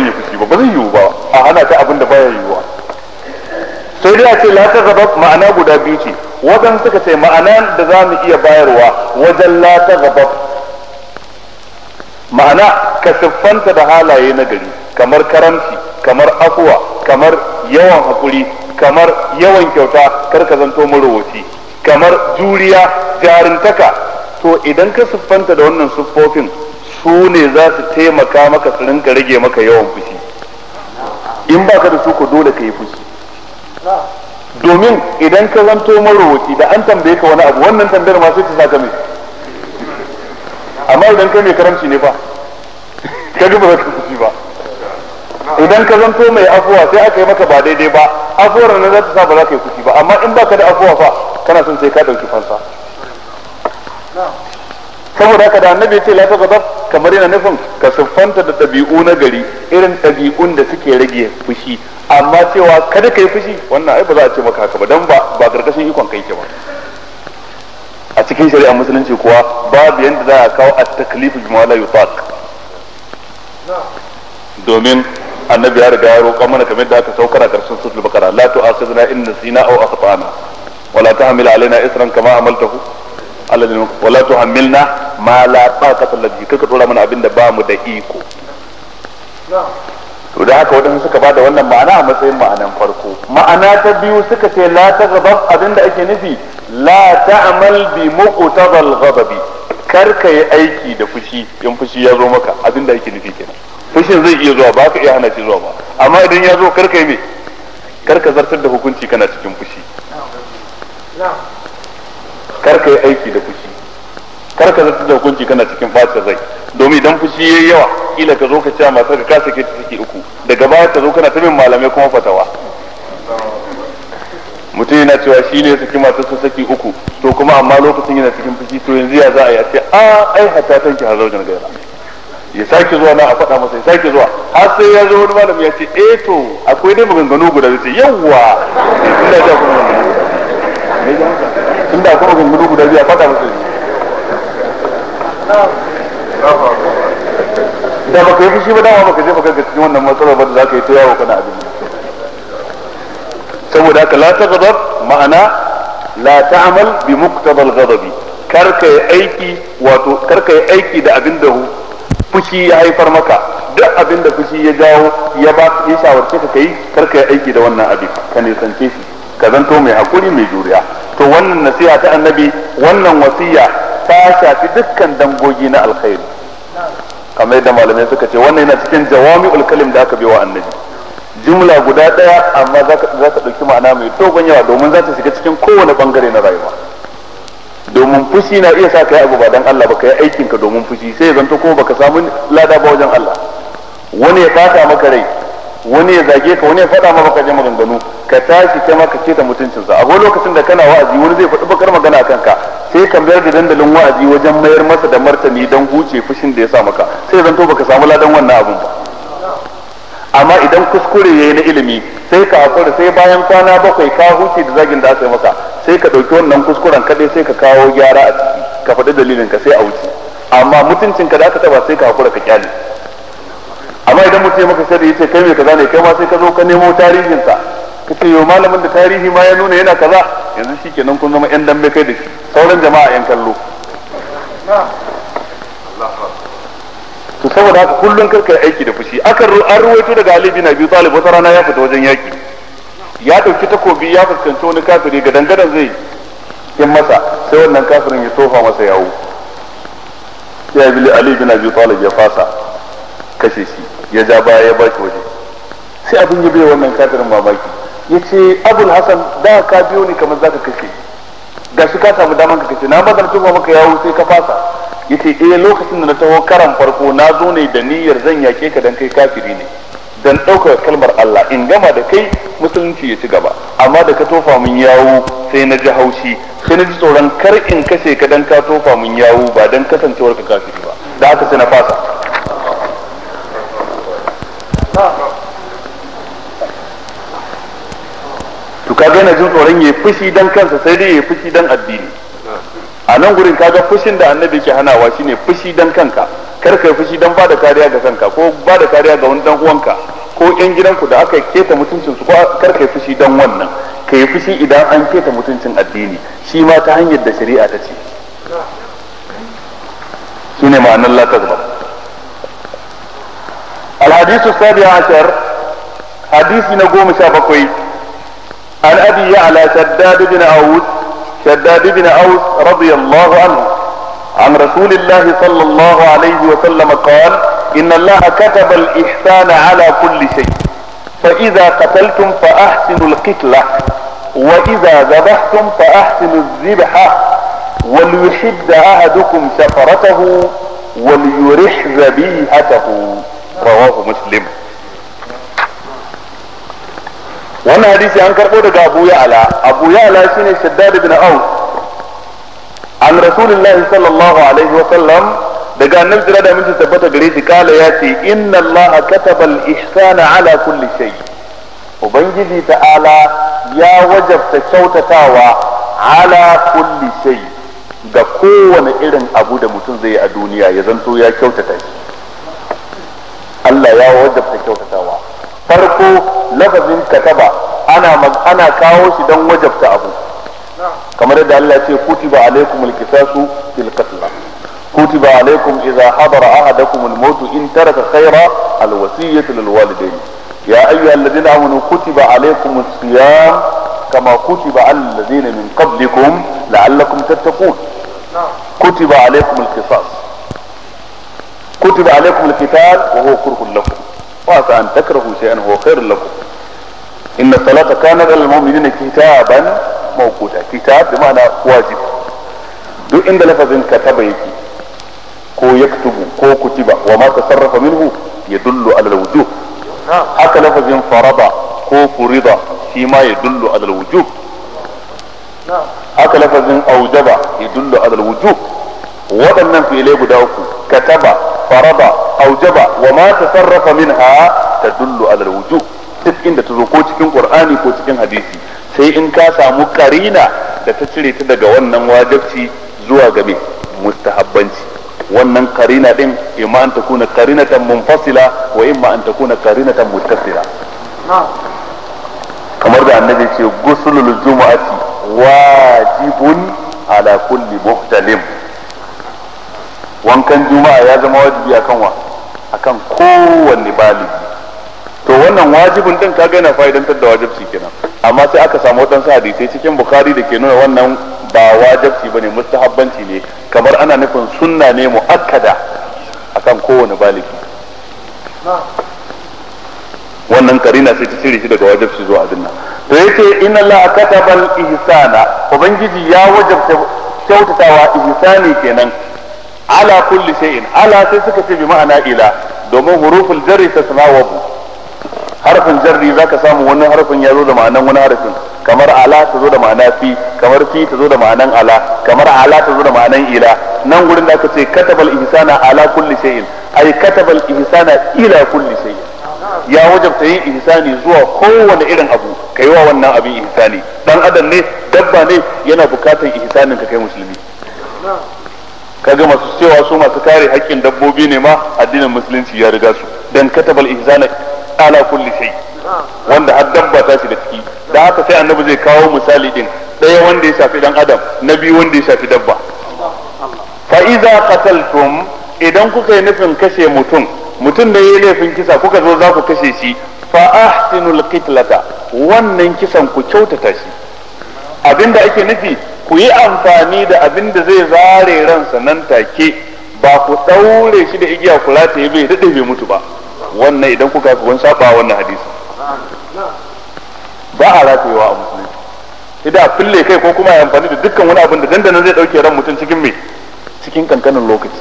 yi fushi ba zan yiwu ba, a hana ta abin da baya yiwuwa. sai dai a ce la ta gaba ma'ana guda biyu ce, wadan suka ce ma'ana da za mu iya bayarwa wajen la ta gaba ma'ana ka siffanta da halaye na gari, kamar karamci, kamar afuwa, kamar yawan hakuri, kamar yawan kyauta, kar ka zanto marowaci, kamar juriya, jarintaka. to idan ka siffanta da wannan siffofin su ne za su taimaka maka su rinka rage maka yawan fushi. in baka da su ko dole ka yi fushi, domin idan ka zanto marowaci da an tambaye ka wani abu, wannan tambayar ma sai ta saka mai. amma idan kai mai karamci ne fa ka ga ba za ka fushi ba. idan ka zanto mai afuwa sai aka yi maka ba daidai ba, afuwar nan za ta sa ba za ka yi fushi ba, amma in baka da afuwa fa kana son sai ka dauki fansa. saboda haka da annabi ya ce la taghdab kamar yana nufin ka siffanta da ɗabi'u na gari, irin ɗabi'un da suke rage fushi, amma cewa kada ka yi fushi wannan ai ba za a ce maka haka ba, dan ba karkashin ikon kai ke ba. a cikin shari'a musulunci kuwa babu yanda za a kawo at-taklifu bima la yutaq, domin annabi ya riga ya roƙa mana kamar da aka saukar a karshen suratul baqara, la tu'akhidhna in nasina aw akhtana wa la tahmil alaina isran kama amaltahu wala tuhammilna ma la taqata lana bihi kaka dora mana abinda ba mu da iko. To da haka wadansu suka bada wannan ma'ana a matsayin ma'anan farko. Ma'ana ta biyu suka ce la taghdab, abinda ake nufi la ta'mal bi muqtadal ghadabi, kar ka yi aiki da fushi in fushi ya zo maka, abinda ake nufi kenan. Fushin zai iya zuwa, ba ka iya hana shi zuwa ba, amma idan ya zo kar ka yi me, kar ka zartar da hukunci kana cikin fushi, kar ka yi aiki da fushi, kar ka zartar da hukunci kana cikin bacin rai. Domin idan fushi yayi yawa, kila ka zo ka ce matar ka sake ta saki uku, daga baya ka zo kana ta bin malamai kuma fatawa. Mutum yana cewa shi ne saki matar su saki uku, to kuma amma lokacin yana cikin fushi, to yanzu ya za a yi a ce ai hatta tanki har zaujen gaira, ya sake zuwa na a faɗa masa, ya sake zuwa har sai ya zo wani malami ya ce to akwai dai maganganu guda, zai ce yawwa tunda ya kuma maganganu guda, tunda akwai maganganu guda zai faɗa masa da baka yi fushi ba, dama baka jefa kanka cikin wannan matsalar ba da za ka yi ta yawo kana abin. saboda haka la taghdab ma'ana la ta'mal bi muqtadal ghadabi, karka yi aiki, wato karka yi aiki da abin da fushi ya haifar maka. Duk abin da fushi ya jawo ya shawarce ka kai, karka yi aiki da wannan abin, ka nisance shi, ka zanto mai hakuri mai juriya. To wannan nasiha ta annabi, wannan wasiya ta shafi dukkan dangogi na alkhairi, kamar yadda malamai suka ce wannan yana cikin jawami'ul kalim da aka biwa annabi. Jumla guda daya amma za ta ɗauki ma'ana mai dogon yawa, domin za ta shiga cikin kowane bangare na rayuwa. Domin fushi na iya sa ka yi abu ba dan Allah ba, ka yi aikin ka domin fushi, sai ya zanto kuma baka samu lada ba wajen Allah. Wani ya fata maka rai, wani ya zage ka, wani ya faɗa maka kaje maganganu, ka tashi kai ma ka keta mutuncinsa. A lokacin da kana wa'azi wani zai faɗi bakar magana a kanka, sai ka mayar da dandalin wa'azi wajen mayar masa da martani don huce fushin da ya sa maka, sai ya zanto baka samu ladan wannan abun ba. Amma idan kuskure yayi na ilimi, sai ka hakura, sai bayan kwana 7 ka huce da zagin da aka yi maka, sai ka dauki wannan kuskuren kadai sai ka kawo gyara a ciki, ka faɗi dalilin ka sai a wuce. Amma mutuncin ka da aka taba sai ka hakura ka kyale. Amma idan mutum ya maka sai da yace kai me kaza ne, kai ma sai ka zo ka nemo tarihin sa, ka ce yo malamin da tarihi ma ya nuna yana kaza, yanzu shikenan kun zama yan dambe kai da shi, sauran jama'a yan kallo. To saboda haka kullun karka aiki da fushi. An ruwaito daga Ali bin Abi Talib wata rana ya fita wajen yaki, ya dauki takobi ya fuskanci wani kafiri ga dangadan zai yin masa, sai wannan kafirin ya tofa masa yawo. Ya bi Ali bin Abi Talib ya fasa kashe shi, ya ja baya ya baki waje. Sai abin ya bai wannan kafirin mamaki, yace Abul Hasan da ka biyo ni kamar zaka kashe, gashi ka samu daman ka kashe, na bazar tofa maka yawo sai ka fasa. Yace lokacin da na taho karan farko na zo ne da niyyar zan yake ka dan kai kafiri ne, dan ɗaukar kalmar Allah in gama da kai musulunci ya ci gaba, amma da ka tofa mun yawo sai na ji haushi, sai na ji tsoron kar in kashe ka dan ka tofa mun yawo ba dan kasancewar ka kafiri ba, da haka sai na fasa. To kaga yana jin tsoron yayi fushi dan kansa, sai dai yayi fushi dan addini. A nan gurin kaga fushin da annabi ke hanawa shine fushi dan kanka, kar kai fushi dan bada kariya ga kanka ko bada kariya ga wani dan uwanka ko yan gidanku da aka keta mutuncin su, ko kar kai fushi dan wannan, kai fushi idan an keta mutuncin addini, shi ma ta hanyar da shari'a ta ce. shine ma'anar la taghdab. الحديث السابع عشر حديث نقوم شابكوي عن أبي يعلى شداد بن أوس رضي الله عنه عن رسول الله صلى الله عليه وسلم قال إن الله كتب الإحسان على كل شيء فإذا قتلتم فأحسنوا القتلة وإذا ذبحتم فأحسنوا الذبحة وليحد أحدكم شفرته وليرح ذبيحته رواه مسلم. wannan hadisi an karbo daga Abu Ya'la shine Shaddad ibn Aus an Rasulullah sallallahu alaihi wa sallam daga annabi jira da mutum tabbata gare shi kala ya ce inna Allah kataba al-ihsana ala kulli shay, ubangiji ta'ala ya wajabta kyautatawa ala kulli shay ga kowane irin abu da mutum zai yi a duniya ya zanto ya kyautata shi. Allah ya wajabta kyautatawa. Farko lafazin kataba ana kawo shi don wajabta abu, kamar yadda Allah ya ce kutiba alaikumul qisasu fil qatl kutiba alaikum idza hadara ahadakumul maut in taraka khayra al wasiyatu lil walidayn ya ayyuhalladhina amanu kutiba alaikumus siyam kama kutiba alal ladina min qablikum la'allakum tattaqun kutiba alaikumul qisas kutiba alaikumul qital wa huwa kurhun lakum wa asa an takrahu shay'an huwa khairun lakum inna salata kanat lil mu'minina kitaban mawquta kitab bi ma'ana wajib duk inda lafazin kataba yake ko yaktubu ko kutiba wa ma tasarrafa minhu yadullu ala al-wujub haka lafazin farada ko furida shi ma yadullu ala al-wujub haka lafazin aujaba yadullu ala al-wujub waɗannan fi'ilai guda uku kataba farada aujaba wa ma tasarrafa minha tadullu ala al-wujub duk inda ta zo ko cikin qur'ani ko cikin hadisi sai in ka samu karina da ta cire ta daga wannan wajibci zuwa ga mustahabbanci wannan karina din imma an takuna karinatan munfasila wa imma an takuna karinatan muttasila kamar da annabi ce gusulul jumu'ati wajibun ala kulli muhtalim wankan juma'a ya zama wajibi akan kowanne baligi to wannan wajibin din kaga yana fa'idantar da wajibci kenan amma sai aka samu wadansu hadisai cikin bukhari da ke nuna wannan ba wajibci bane mustahabbanci ne kamar ana nufin sunna ne muakkada akan kowane baligi wannan karina sai ta cire shi daga wajibci zuwa adinna to yace inna allaha katabal ihsana ubangiji ya wajabta kyautatawa ihsani kenan ala kulli shay'in ala sai suka ce bi ma'ana ila domin huruful jarri tasnawabu harfin jarri zaka samu wani harfin ya zo da ma'anan wani harfin kamar ala ta zo da ma'ana fi kamar fi ta zo da ma'anan ala kamar ala ta zo da ma'anan ila nan gurin da aka ce katabal ihsana ala kulli shay'in ay katabal ihsana ila kulli shay'in ya wajabta yin ihsani zuwa kowane irin abu kai wa wannan abin ihsani dan adam ne dabba ne yana bukatar ihsanin ka kai musulmi kaga masu cewa su masu kare haƙƙin dabbobi ne ma addinin musulunci ya riga su dan katabal ihsana ala kulli shay wanda har dabba ta shi da ciki da haka sai annabi zai kawo misali din daya wanda ya shafi dan adam na biyu wanda ya shafi dabba fa iza qataltum idan kuka yi nufin kashe mutum da yayi laifin kisa kuka zo za ku kashe shi fa ahsinul qitlata wannan kisan ku kyautata shi abinda ake nufi ku yi amfani da abinda zai zare ransa nan take ba ku daure shi da igiya ku rataye bai dade bai mutu ba wannan idan kuka kun saba wannan hadisi ba a ratayewa a musulunci idan a fille kai ko kuma ya amfani da dukkan wani abin da dandanan zai dauke ran mutum cikin kankanin lokaci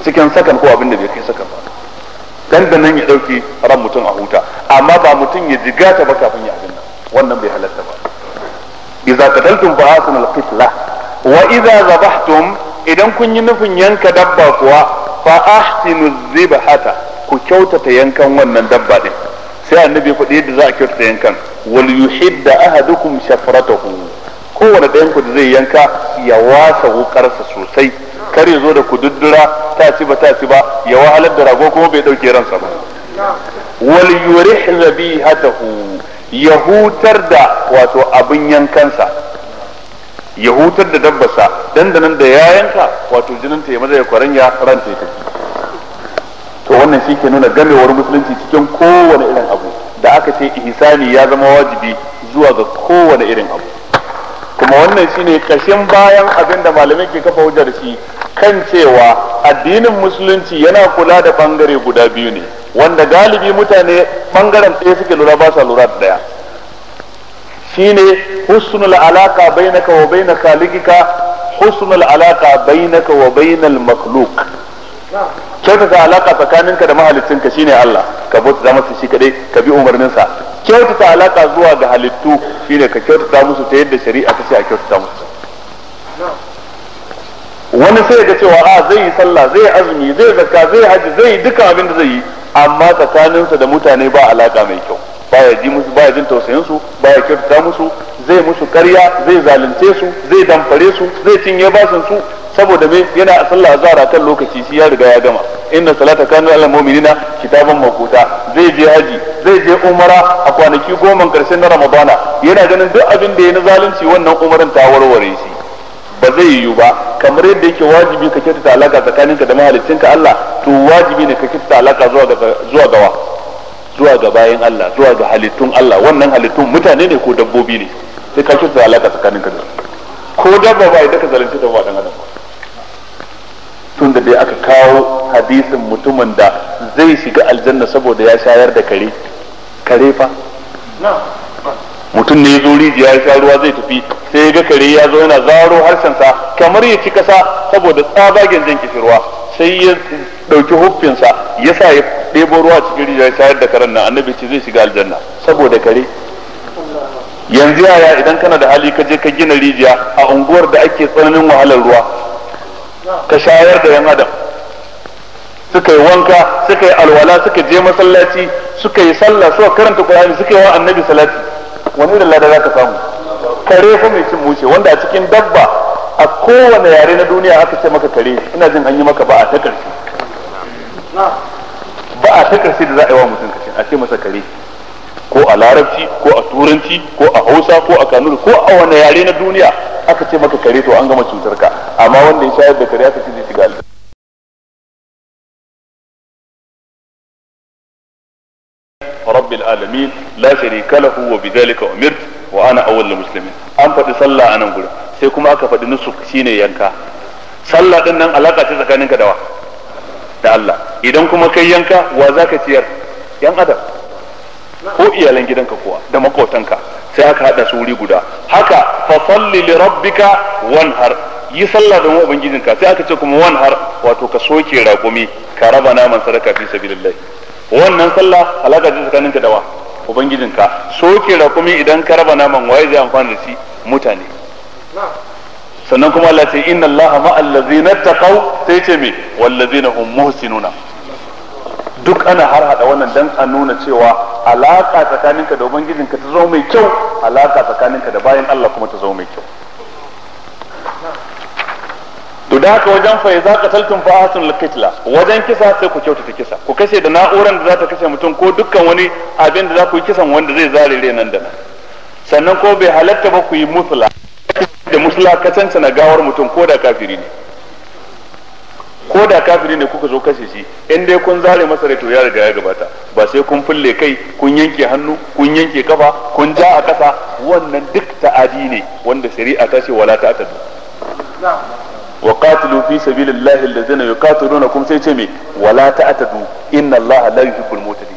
cikin sakan ko abin da bai kai sakan ba dandanan ya dauke ran mutum a huta amma ba mutum ya jigata ba kafin ya abin nan wannan bai halatta ba idza qataltum fa asnul qitla wa idza zabahtum idan kun yi nufin yanka dabba kuwa fa ahsinu zibhata ku kyautata yankan wannan dabba din sai annabi faɗi yadda za a kyautata yankan wal yuhidda ahadukum shafratahu kowane ɗayan ku da zai yanka ya wasa wukarsa sosai kar ya zo da kududdura ta ci ba ya wahalar da rago kuma bai ɗauke ransa ba wal yurih zabihatahu ya hutar da wato abin yankansa ya hutar da dabbarsa dandanan da ya yanka wato jininta ya maza ya kwaranya ranta ya tafi to wannan shi ke nuna gamewar musulunci cikin kowane irin abu da aka ce ihsani ya zama wajibi zuwa ga kowane irin abu kuma wannan shine kashin bayan abin da malamai ke kafa hujjar shi kan cewa addinin musulunci yana kula da bangare guda biyu ne wanda galibi mutane bangaren ɗaya suke lura ba sa lura da ɗaya shine husnul alaka bainaka wa bain khaliqika husnul alaka bainaka wa bainal makhluq kyautata alaka tsakaninka da mahaliccinka shine Allah ka bauta masa shi kadai ka bi umarninsa kyautata alaka zuwa ga halittu shine ka kyautata musu ta yadda shari'a ta ce a kyautata musu wani sai ga cewa zai yi sallah zai azumi zai zakka zai haji zai yi duka abin da zai yi amma tsakaninsa da mutane ba alaka mai kyau baya ji musu baya jin tausayin su baya kyautata musu zai musu ƙarya zai zalunce su zai damfare su zai cinye bashin su saboda me yana sallah azhar kan lokaci shi ya riga ya gama inna salata kana lil mu'minina kitaban mawquta. Zai je haji, zai je umara a kwanaki 10 karshen na Ramadana, yana ganin duk abin da ya na zalunci wannan umaran ta warware shi, ba zai yiwu ba. Kamar yadda yake wajibi ka kyautata alaka tsakaninka da mahaliccinka Allah, to wajibi ne ka kyautata alaka zuwa ga bayan Allah, zuwa ga halittun Allah. Wannan halittun mutane ne ko dabbobi ne, sai ka kyautata alaka tsakaninka da su. Ko dabba ba idan ka zalunci ta ba dan adam. Tun da dai aka kawo hadisin mutumin da zai shiga aljanna saboda ya shayar da kare fa mutum ne ya zo rijiya ya sha ruwa zai tafi, sai ya ga kare ya zo yana zaro harshensa kamar ya ci kasa saboda tsabagen jan kishirwa, sai ya dauki huffinsa ya sa ya ɗebo ruwa cikin rijiya ya shayar da karen nan. Annabi ce zai shiga aljanna saboda kare. Yanzu yaya idan kana da hali ka je ka gina rijiya a unguwar da ake tsananin wahalar ruwa, ka shayar da yan adam, suka yi wanka, suka yi alwala, suka je masallaci, suka yi sallah, suka karanta Qur'ani, suka yi wa annabi salati, wani da lada za ka samu? Kare fa mai cin mushe, wanda a cikin dabba a kowane yare na duniya aka ce maka kare, ina jin an yi maka ba a ta karshe da za a yi wa mutum kashe a ce masa kare, ko a larabci ko a turanci ko a hausa ko a kanuri ko a wani yare na duniya aka ce maka kare, to an gama cutar ka. Amma wanda ya shayar da kare aka ce zai shiga aljanna. rabbil alamin la sharika lahu wa bidhalika umirt wa ana awwalul muslimin. An faɗi sallah a nan gurin, sai kuma aka faɗi nusuk, shine yanka. Sallah din nan alaka ce tsakaninka da Allah. Idan kuma kai yanka, wa zaka ciyar? Yan adam ko iyalan gidanka kuwa da makotanka, sai aka hada su wuri guda. Haka fa salli li rabbika wanhar, yi sallah don ubangijinka, sai aka ce kuma wanhar, wato ka soke raƙumi ka raba naman sadaka fi sabilillah. Wannan sallah alaka ce tsakaninka da ubangijinka. Soke raƙumi idan ka raba naman, waye zai amfana da shi? Mutane. Sannan kuma Allah ce inna Allaha ma'al ladzina taqaw, sai ce me wal ladzina hum muhsinuna. Duk ana har hada wannan dan a nuna cewa alaka tsakaninka da ubangijinka ta zama mai kyau, alaka tsakaninka da bayan Allah kuma ta zama mai kyau. To da haka wajen fa idza qataltum fa ahsinul qitla, wajen kisa sai ku kyautata kisa, ku kashe da na'uran da za ta kashe mutum ko dukkan wani abin da za ku yi kisan wanda zai zare nan da nan. Sannan ko bai halatta ba ku yi musula, da musula ka cancana gawar mutum ko da kafiri ne. Ko da kafiri ne kuka zo kashe shi, in dai kun zare masa rai to ya riga ya gabata, ba sai kun fulle kai, kun yanke hannu, kun yanke kafa, kun ja a kasa. Wannan duk ta'adi ne wanda shari'a ta ce wala ta'tadu. wa qatilu fi sabilillahi allazina yuqatilunakum, sai ce me wala ta'tadu inna allaha la yuhibbul mu'tadin.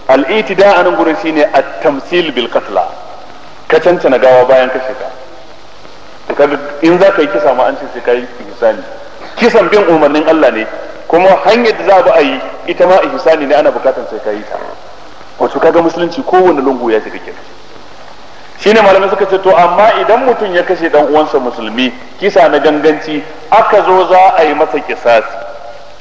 al-i'tida anan gurin shine at-tamsil bil qatla, ka cancana gawa bayan kashe ka. to kaga in za ka yi kisa ma an ce sai kai ihsani. Kisan bin umarnin Allah ne, kuma hanyar da za a yi ita ma ihsani ne, ana bukatan sai ka yi ta. Wato kaga musulunci kowanne lungu ya shiga kenan. Shine malamai suka ce to amma idan mutum ya kashe dan uwansa musulmi kisa na ganganci, aka zo za a yi masa kisasi,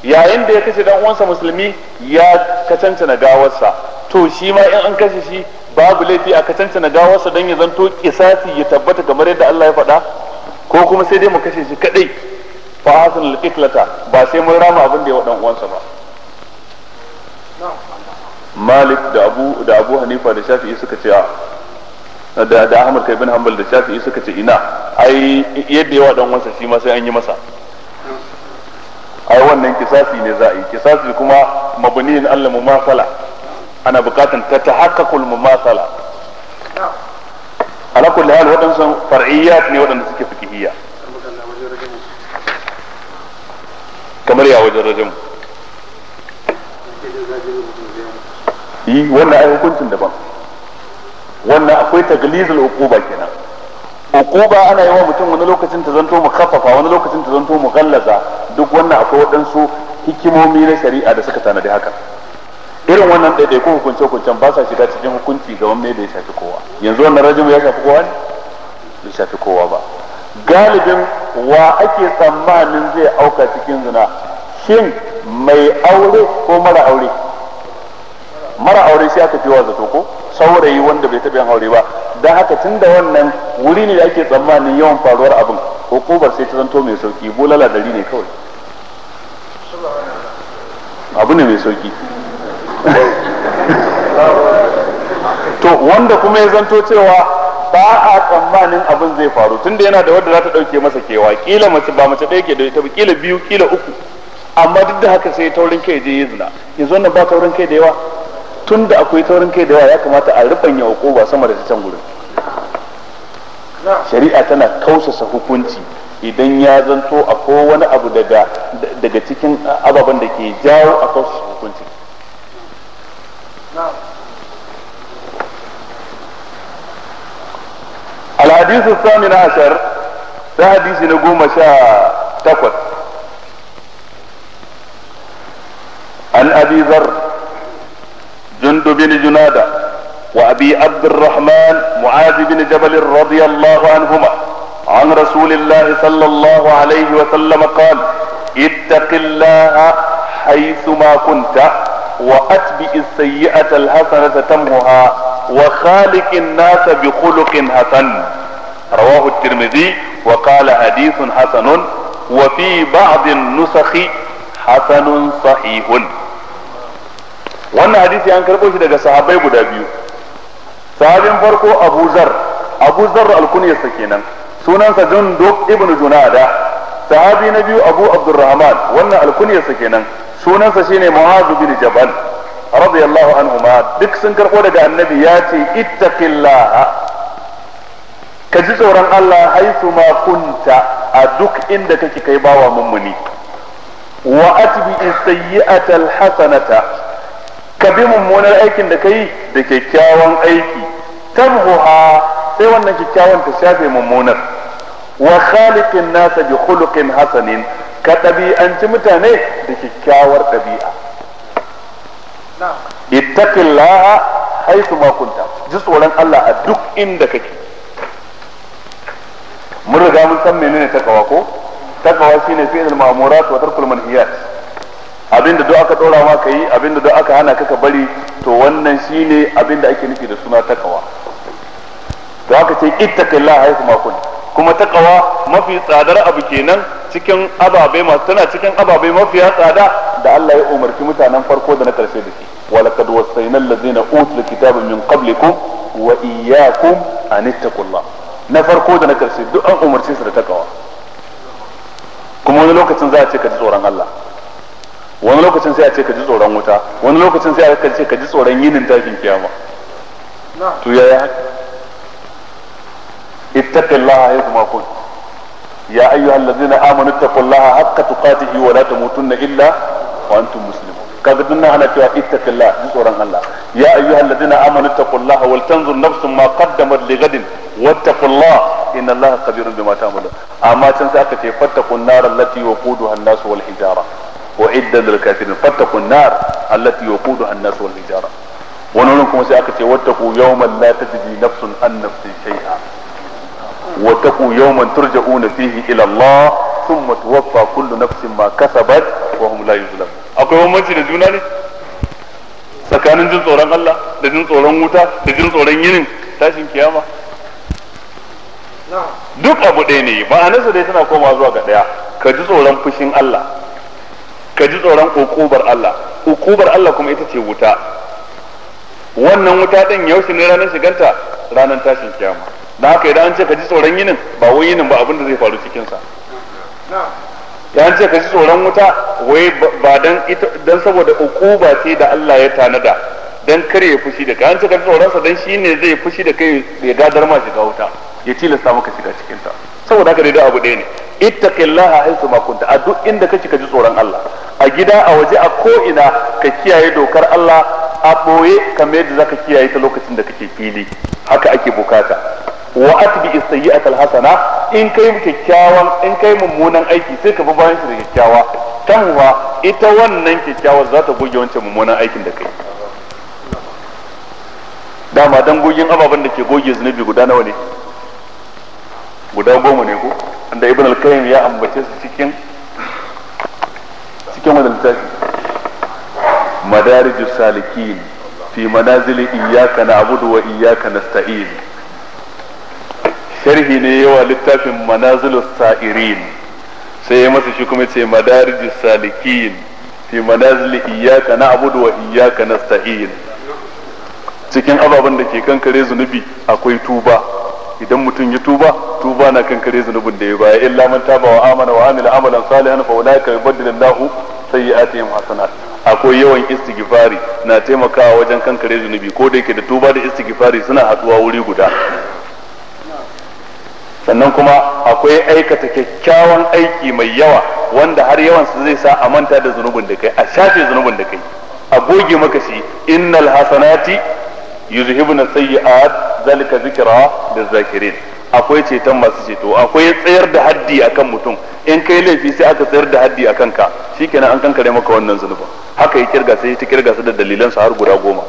yayin da ya kashe dan uwansa musulmi ya kacancana gawarsa, to shi ma in an kashe shi babu laifi a kacancana gawarsa don ya zanto kisasi ya tabbata kamar yadda Allah ya faɗa, ko kuma sai dai mu kashe shi kadai fa hasanul qitlata, ba sai mun rama abin da ya wa dan uwansa ba. Malik da Abu Hanifa da Shafi'i suka ce da Ahmad kai bin Hanbal da Shafi'i suka ce ina, ai yadda yawa dan wansa shi ma sai an yi masa. Ai wannan kisasi ne za a yi, kisasi kuma mabniyin Allah mumasala, ana bukatan ta tahaqqaqul mumasala. Ala kulli hal wadansu far'iyat ne wadanda suke fiqhiyya. Kamar ya wajen rajam. Wannan ai hukuncin daban. Wannan akwai taglizul uquba kenan. Uquba ana yi wa mutum wani lokacin ta zanto mukaffafa, wani lokacin ta zanto mughallaza. Duk wannan akwai waɗansu hikimomi na shari'a da suka tanadi haka. Irin wannan ɗaiɗaikun hukunce-hukuncen ba sa shiga cikin hukunci ga wanne da ya shafi kowa. Yanzu wannan rajim ya shafi kowa ne? Bai shafi kowa ba. Galibin wa ake tsammanin zai auka cikin zina, shin mai aure ko mara aure? Mara aure sai aka fi wa zato ko saurayi wanda bai taɓa yin aure ba. Don haka tun da wannan wuri ne da ake tsammanin yawan faruwar abin, hukumar sai ta zanto mai sauki, bulala dari ne kawai. abu ne mai sauki. To wanda kuma ya zanto cewa ba a tsammanin abin zai faru tunda yana da wadda za ta dauke masa kewa, kila mace ba mace ɗaya ke da ita ba, kila biyu kila uku, amma duk da haka sai taurin kai je yi zina. Yanzu wannan ba taurin kai da yawa, tunda akwai taurin kai da yawa ya kamata a rubanya hukuma sama da ta can gurin. Shari'a tana kausasa hukunci idan ya zanto akwai wani abu daga cikin ababen da ke jawo a kausasa hukunci. الحديث الثامن عشر ده حديث نقوم تقوى عن أبي ذر جندب بن جنادة وأبي عبد الرحمن معاذ بن جبل رضي الله عنهما عن رسول الله صلى الله عليه وسلم قال اتق الله حيثما كنت وأتبع السيئة الحسنة تمحها وخالق الناس بخلق حسن رواه الترمذي وقال حديث حسن وفي بعض النسخ حسن صحيح. wannan hadisi an karɓo shi daga sahabbai guda biyu. Sahabin farko Abu Zar al-kunyarsa kenan, sunansa Jundub ibn Junada. Sahabi na biyu Abu Abdurrahman, wannan al-kunyarsa kenan, sunansa shine Mu'adh bin Jabal radiyallahu anhuma. Duk sun karɓo daga annabi ya ce ittaqillaha, ka ji tsoron Allah haisu ma kunta, a duk inda kake kai bawa mummuni. Wa atbi sayyi'ata alhasanata, ka bi mummunar aikin da kai da kyakkyawan aiki. Tamhuha, sai wannan kyakkyawan ta shafe mummunar. Wa khaliqin nasa bi khuluqin hasanin, ka ɗabi'anci mutane da kyakkyawar ɗabi'a. ittaqillaha haythu ma kunta, ji tsoron Allah a duk inda kake. mun riga mun san menene takawa ko? Takawa shine fi'lul ma'murat wa tarkul manhiyat. Abinda duk aka dora ma kai, abinda duk aka hana ka bari, to wannan shine abinda ake nufi da suna takawa. To aka ce ittaqillaha haythu ma kunta, kuma takawa mafi tsadar abu kenan cikin ababai masu, tana cikin ababai mafiya tsada da Allah ya umarci mutanen farko da na karshe da shi. ولقد وصينا الذين اوتوا الكتاب من قبلكم واياكم ان اتقوا الله. na farko da na karshe duk an umarce su da takawa. kuma wani lokacin za a ce ka ji tsoron Allah, wani lokacin sai a ce ka ji tsoron wuta, wani lokacin sai a ce ka ji tsoron yinin tashin kiyama. to yaya haka? ittaqillaha haythu ma kunt ya ayyuhallazina amanu ittaqullaha haqqa tuqatihi wa la tamutunna illa wa antum muslimun. kaga dinnan ana cewa ittaqillah, ji tsoron Allah. ya ayyuhal ladina amanu taqullaha wal tanzur nafsun ma qaddamat lighadin wattaqullaha inna Allaha khabirun bima ta'malun. amma can sai aka ce fattaqun nar allati waquduha an-nas wal hijara wa iddat lil kafirin. fattaqun nar allati waquduha an-nas wal hijara. wannan kuma sai aka ce wattaqu yawman la tajzi nafsun an nafsin shay'a wattaqu yawman turja'una fihi ila Allah thumma tuwaffa kullu nafsin ma kasabat wa hum la yuzlamun. akwai bambanci da juna ne tsakanin jin tsoron Allah da jin tsoron wuta da jin tsoron yinin tashin kiyama? duk abu ɗaya ne, ma'anarsa dai tana koma zuwa ga ɗaya. ka ji tsoron fushin Allah, ka ji tsoron ukubar Allah. Ukubar Allah kuma ita ce wuta. wannan wuta ɗin yaushe ne ranar shiganta? ranar tashin kiyama. da haka idan an ce ka ji tsoron yinin, ba wai yinin ba abin da zai faru cikinsa. ya ce ka ji tsoron wuta wai ba dan saboda ukuba ce da Allah ya tanada dan kare ya fushi da kai. an ce ka ji tsoron sa dan shine zai fushi da kai ya gadar ma shiga wuta, ya tilasta maka shiga cikin ta. saboda haka dai abu ɗaya ne. ittaqillaha haythu ma kunta, a duk inda kake ka ji tsoron Allah, a gida a waje a ko ina ka kiyaye dokar Allah, a boye kamar yadda zaka kiyaye ta lokacin da kake fili. haka ake bukata. wa atbi sayyi'atal hasana, in kai kyakkyawan, in kai mummunan aiki sai ka bi bayan shi da kyakkyawa. tanwa ita wannan kyakkyawar za ta goge wancan mummunan aikin da kai. dama dangogin ababen da ke goge zunubi guda nawa ne? guda 10 ne ko? wanda ibn al-qayyim ya ambace su cikin wannan littafi madarijus salikin fi manazili iyyaka na'budu wa iyyaka nasta'in. sharhi ne yawa littafin manazilus sa'irin, sai ya masa shi kuma ce madarijus salikin fi manazil iyyaka na'budu wa iyyaka nasta'in. Cikin ababen da ke kankare zunubi akwai tuba. Idan mutum ya tuba na kankare zunubin da ya baya. Illa man taba wa amana wa amila amalan salihan fa ulaika yubaddilu Allahu sayyi'atihim hasanat. Akwai yawan istighfari na taimakawa wajen kankare zunubi, ko da yake da tuba da istighfari suna haɗuwa wuri guda. Sannan kuma akwai aikata kyakkyawan aiki mai yawa wanda har yawan su zai sa a manta da zunubin da kai, a shafe zunubin da kai, a goge maka shi. Innal hasanati yuzhibuna sayyi'at zalika zikra lizakirin. Akwai ceton masu ceto, akwai tsayar da haddi akan mutum. In kai laifi sai aka tsayar da haddi akan ka, shikenan an kankare maka wannan zunubin. Haka ya kirga sai ta kirga su da dalilan su har guda 10.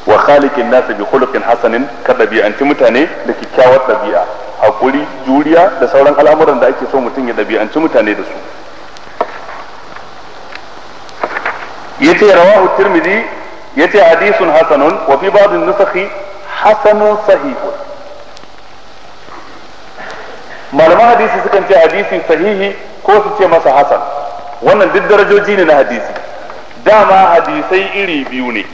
Wa khaliqin nas bi khuluqin hasanin, ka dabi'anci mutane da kyakkyawar dabi'a, hakuri, juriya da sauran al'amuran da ake so mutum ya dabi'anci mutane da su. yace rawahu tirmidhi yace hadithun hasanun wa fi ba'd an-nusakhi hasanun sahihun. malaman hadisi sukan ce hadisi sahihi ko su ce masa hasan. Wannan duk darajoji ne na hadisi. Dama hadisai iri biyu ne,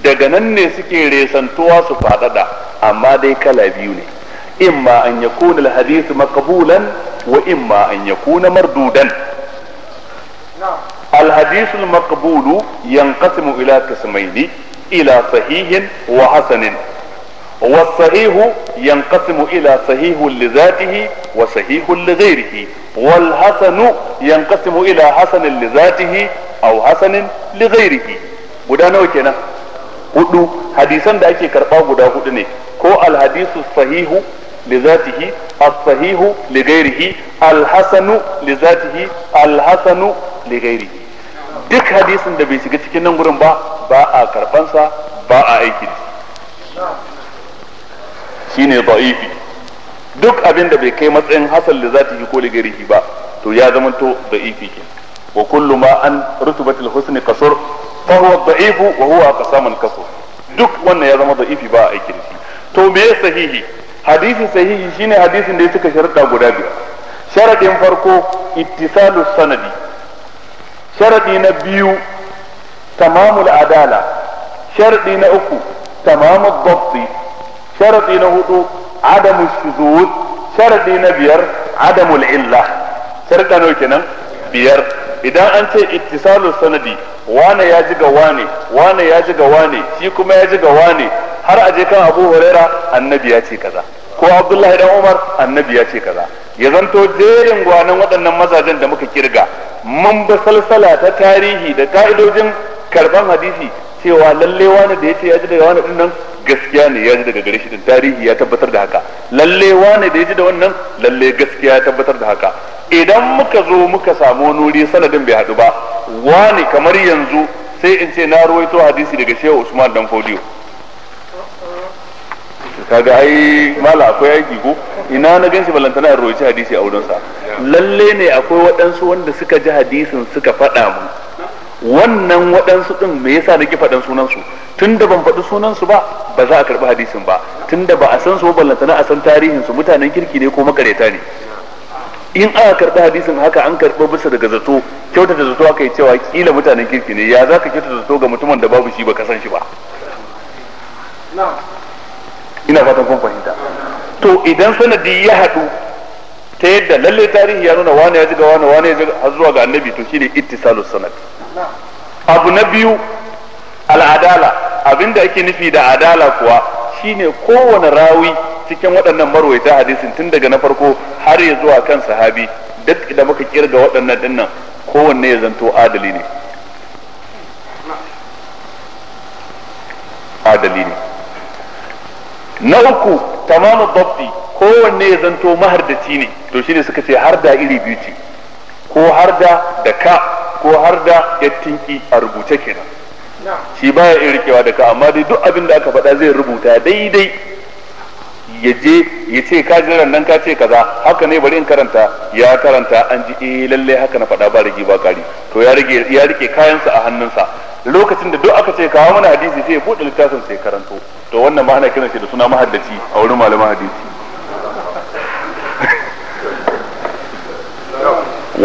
daga nan ne suke resantuwa su faɗaɗa, amma dai kala biyu ne. Imma an yakuna al-hadith maqbulan wa imma an yakuna mardudan. الحديث المقبول ينقسم إلى قسمين، إلى صحيح وحسن. والصحيح ينقسم إلى صحيح لذاته وصحيح لغيره، والحسن ينقسم إلى حسن لذاته أو حسن لغيره. guda nawa kenan? Hudu. Hadisan da ake karba guda hudu ne, ko alhadisu sahihu لذاته، الصحيح لغيره، الحسن لذاته، الحسن لغيره. duk hadisin da bai shiga cikin nan gurin ba a karbansa, ba a aiki da shine da'ifi. duk abin da bai kai matsayin hasan lizatihi ko ligarihi ba to ya zama to da'ifi ke. wa kullu ma an rutubatil husni qasur fa huwa da'ifu wa huwa aqsamul qasur. duk wannan ya zama da'ifi, ba a aiki da shi. to me sahihi? hadisi sahihi shine hadisin da ya cika sharuɗa guda biyar. sharadin farko ittisalus sanadi, sharadi na biyu tamamul adala, sharadi na uku tamamul dabti, sharadi na hudu adamu shuzuz, sharadi na biyar adamul illa. sharada nawa kenan? biyar. idan an ce ittisalus sanadi, wane ya ji ga wane, wane ya ji ga wane, shi kuma ya ji ga wane, har aje kan Abu Huraira annabi ya ce kaza, ko Abdullahi dan Umar annabi ya ce kaza. ya zanto jerin gwanan waɗannan mazajen da muka kirga mun ba salsala ta tarihi da ka'idojin karban hadisi, cewa lalle wani da yace ya ji daga wani din nan gaskiya ne, ya ji daga gare shi din, tarihi ya tabbatar da haka. lalle wani da ya ji da wannan lalle gaskiya ya tabbatar da haka. idan muka zo muka samu nuri sanadin bai haɗu ba, wani kamar yanzu sai in ce na ruwaito hadisi daga Shehu Usman dan Fodiyo, kaga ai mala akwai aiki ko ina na ganshi balantana ya roci hadisi a wurinsa. lalle ne akwai waɗansu wanda suka ji hadisin suka faɗa mu, wannan waɗansu ɗin me yasa nake faɗan sunansu? tunda ban faɗi sunansu ba za a karɓi hadisin ba, tunda ba a san su balantana a san tarihin su, mutanen kirki ne ko makareta ne. in aka karɓi hadisin haka an karɓi bisa daga zato, kyautata zato aka yi cewa kila mutanen kirki ne, ya za ka kyautata zato ga mutumin da babu shi ba ka san shi ba? ina fatan kun fahimta. to idan sanadi ya haɗu ta yadda lalle tarihi ya nuna wani ya ji ga wani ya ji har zuwa ga annabi, to shine ittisalus sanad. abu na biyu al'adala. abinda ake nufi da adala kuwa shine kowane rawi cikin waɗannan marwaita hadisin tun daga na farko har ya zuwa kan sahabi, duk da muka kirga waɗannan dinnan kowanne ya zanto adali ne. adali ne. na uku tamamu dabti, kowanne ya zanto mahardaci ne. to shine suka ce har da iri biyu ce, ko har da ka ko har da yattinki a rubuce kenan. shi baya iya rikewa da ka, amma dai duk abin da aka faɗa zai rubuta daidai, ya je ya ce ka jiran nan ka ce kaza, haka ne bari in karanta, ya karanta an ji lalle haka na faɗa ba rage ba kari, to ya rike kayansa a hannunsa. lokacin da duk aka ce kawo mana hadisi sai ya buɗe littafin sai karanto. to wannan ma ana kiran shi da suna mahaddaci a wurin malaman hadisi.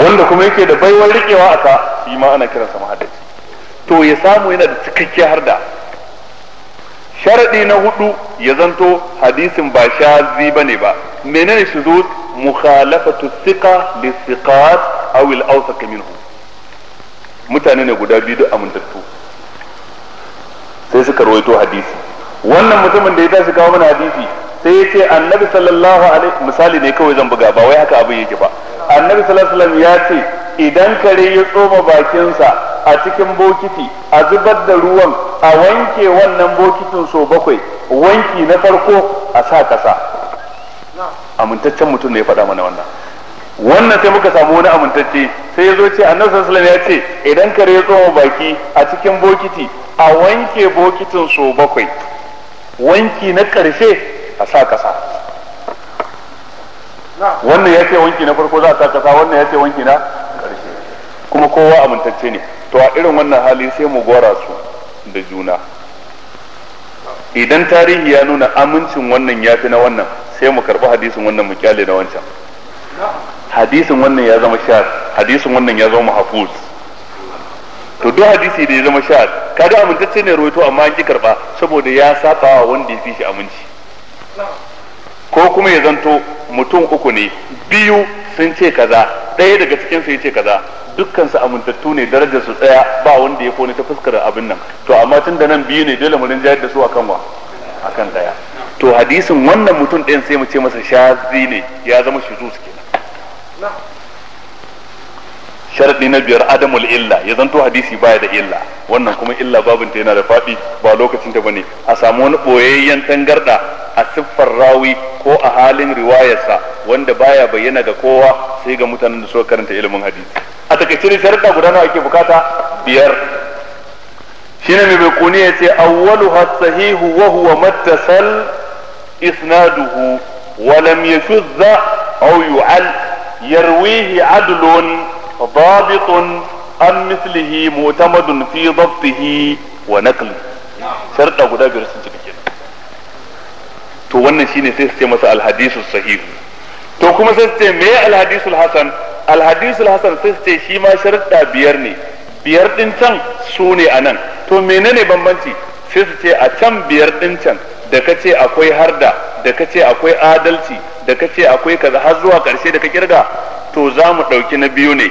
wanda kuma yake da baiwar rikewa aka shi ma ana kiransa mahaddaci. To ya samu yana da cikakkiyar harda. Sharadi na hudu ya zanto hadisin ba shazi bane ba. Menene shuzuz? Mukhalafatu thiqa li thiqat aw al awsaq minhu. Mutane ne guda biyu da amintattu sai suka rawaito hadisi. Wannan mutumin da ya tashi kawo mana hadisi sai ya ce annabi sallallahu alaihi, misali ne kawai zan buga ba wai haka abin yake ba. Annabi sallallahu alaihi wasallam ya ce idan kare ya tsoma bakinsa a cikin bokiti a zubar da ruwan a wanke wannan bokitin so 7, wanki na farko a sa kasa. Amintaccen mutum ne ya faɗa mana wannan sai muka samu wani amintacce sai ya zo ce annabi sallallahu alaihi wasallam ya ce idan kare ya tsoma baki a cikin bokiti a wanke bokitin so 7, wanki na ƙarshe a sa kasa. Wannan ya ce wanki na farko za a sa kasa, wannan ya ce wanki na ƙarshe, kuma kowa amintacce ne. To a irin wannan hali sai mu gora su da juna. Idan tarihi ya nuna amincin wannan ya fi na wannan, sai mu karɓi hadisin wannan mu kyale na wancan. Hadisin wannan ya zama shahid, hadisin wannan ya zama mahfuz. To duk hadisi da ya zama shahid, kaga amintacce ne ruwaito amma an ki karba saboda ya saba wanda ya fi shi aminci. Ko kuma ya zanto mutum 3 ne, 2 sun ce kaza, ɗaya daga cikin su ya ce kaza, dukkan su amintattu ne, darajar su tsaya, ba wanda ya kone ta fuskar abin nan. To amma tun da nan 2 ne, dole mu rinjayar da su akan akan daya. To hadisin wannan mutum ɗayan sai mu ce masa shazi ne, ya zama shuzuz kenan. Sharadi na 5 adamul illa, ya zanto hadisi baya da illa. Wannan kuma illa babinta yana da faɗi, ba lokacin ta bane. A samu wani boyayyen tangarda a siffar rawi ko a halin riwayarsa wanda baya bayyana ga kowa sai ga mutanen da suka karanta ilimin hadisi. A takaice sharada guda nawa ake bukata? 5. Shine mai baikuni ya ce awwaluha sahihu wa huwa mattasal isnaduhu wa lam yashuzza aw yu'al yarwihi adlun ضابط عن مثله معتمد في ضبطه ونقله. شرطا guda 5 sun cika kenan. To wannan shine sai su ce masa alhadisu sahih. To kuma sai su ce me alhadisul hasan? Alhadisul hasan sai su ce shi ma sharta 5 ne. 5 din can su ne anan. To menene bambanci? Sai su ce a can 5 din can da kace akwai harda, da kace akwai adalci, da kace akwai kaza har zuwa karshe da ka kirga, to za mu dauki na 2 ne.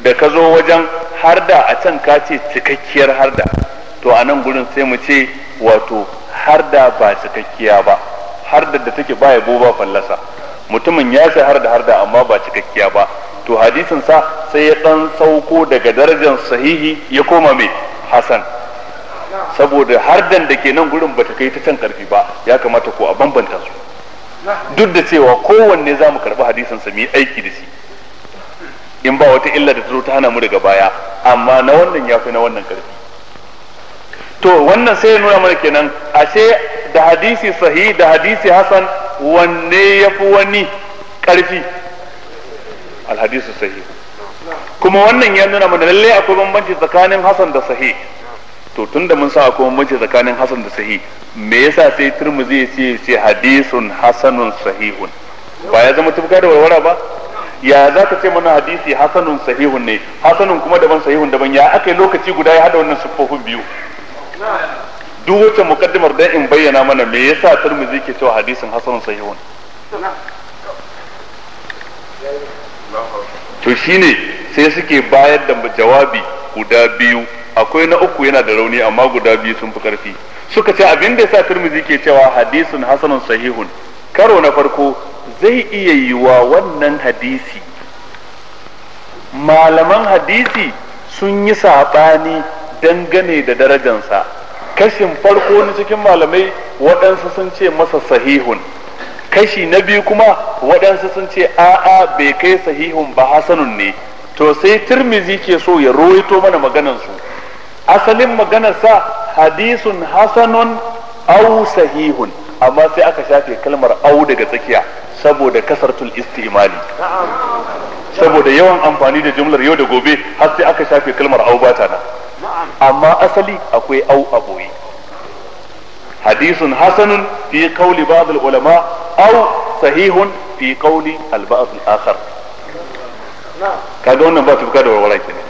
Da ka zo wajen harda a can ka ce cikakkiyar harda, to a nan gurin sai mu ce wato harda ba cikakkiya ba, hardar da take baya ba fallasa. Mutumin ya shahar da harda amma ba cikakkiya ba, to hadisin sa sai ya dan sauko daga darajar sahihi ya koma mai hasan, saboda hardan da ke nan gurin bata kai ta can karfi ba. Ya kamata ko a bambanta su, duk da cewa kowanne za mu karɓi hadisin sa mu yi aiki da shi in ba wata illa da ta zo ta hana mu daga baya, amma na wannan ya fi na wannan karfi. To wannan sai ya nuna mana kenan ashe da hadisi sahih da hadisi hasan wanne ya fi wani karfi? Alhadisu sahih. Kuma wannan ya nuna mana lalle akwai bambanci tsakanin hasan da sahih. To tunda mun sa akwai bambanci tsakanin hasan da sahih, me yasa sai Tirmidhi ya ce hadisun hasanun sahihun? Ba ya zama tufka da warwara ba? Ya za ka ce mana hadisi hasanun sahihun ne, hasanun kuma daban sahihun daban, ya aka yi lokaci guda ya hada wannan siffofin biyu? Duk wacce mukaddimar dan in bayyana mana me yasa Tirmidhi ke cewa hadisin hasanun sahihun. To shine sai suke bayar da jawabi guda 2, akwai na 3 yana da rauni amma guda 2 sun fi karfi. Suka ce abin da yasa Tirmidhi ke cewa hadisin hasanun sahihun, karo na farko zai iya yiwa wannan hadisi malaman hadisi sun yi saɓani dangane da darajansa. Kashin farko na cikin malamai waɗansu sun ce masa sahihun, kashi na biyu kuma waɗansu sun ce a'a bai kai sahihun ba hasanun ne. To sai Tirmidhi ke so ya rawaito mana maganansu. Asalin maganarsa hadisun hasanun au sahihun, amma sai aka shafe kalmar au daga tsakiya saboda kasartul istimali, saboda yawan amfani da jumlar yau da gobe har sai aka shafe kalmar au bata nan. Amma asali akwai au a boye. hadisun hasanun fi qawli ba'd al-ulama aw sahihun fi qawli al-ba'd al-akhar. kaga wannan ba tufka da warwara kenan.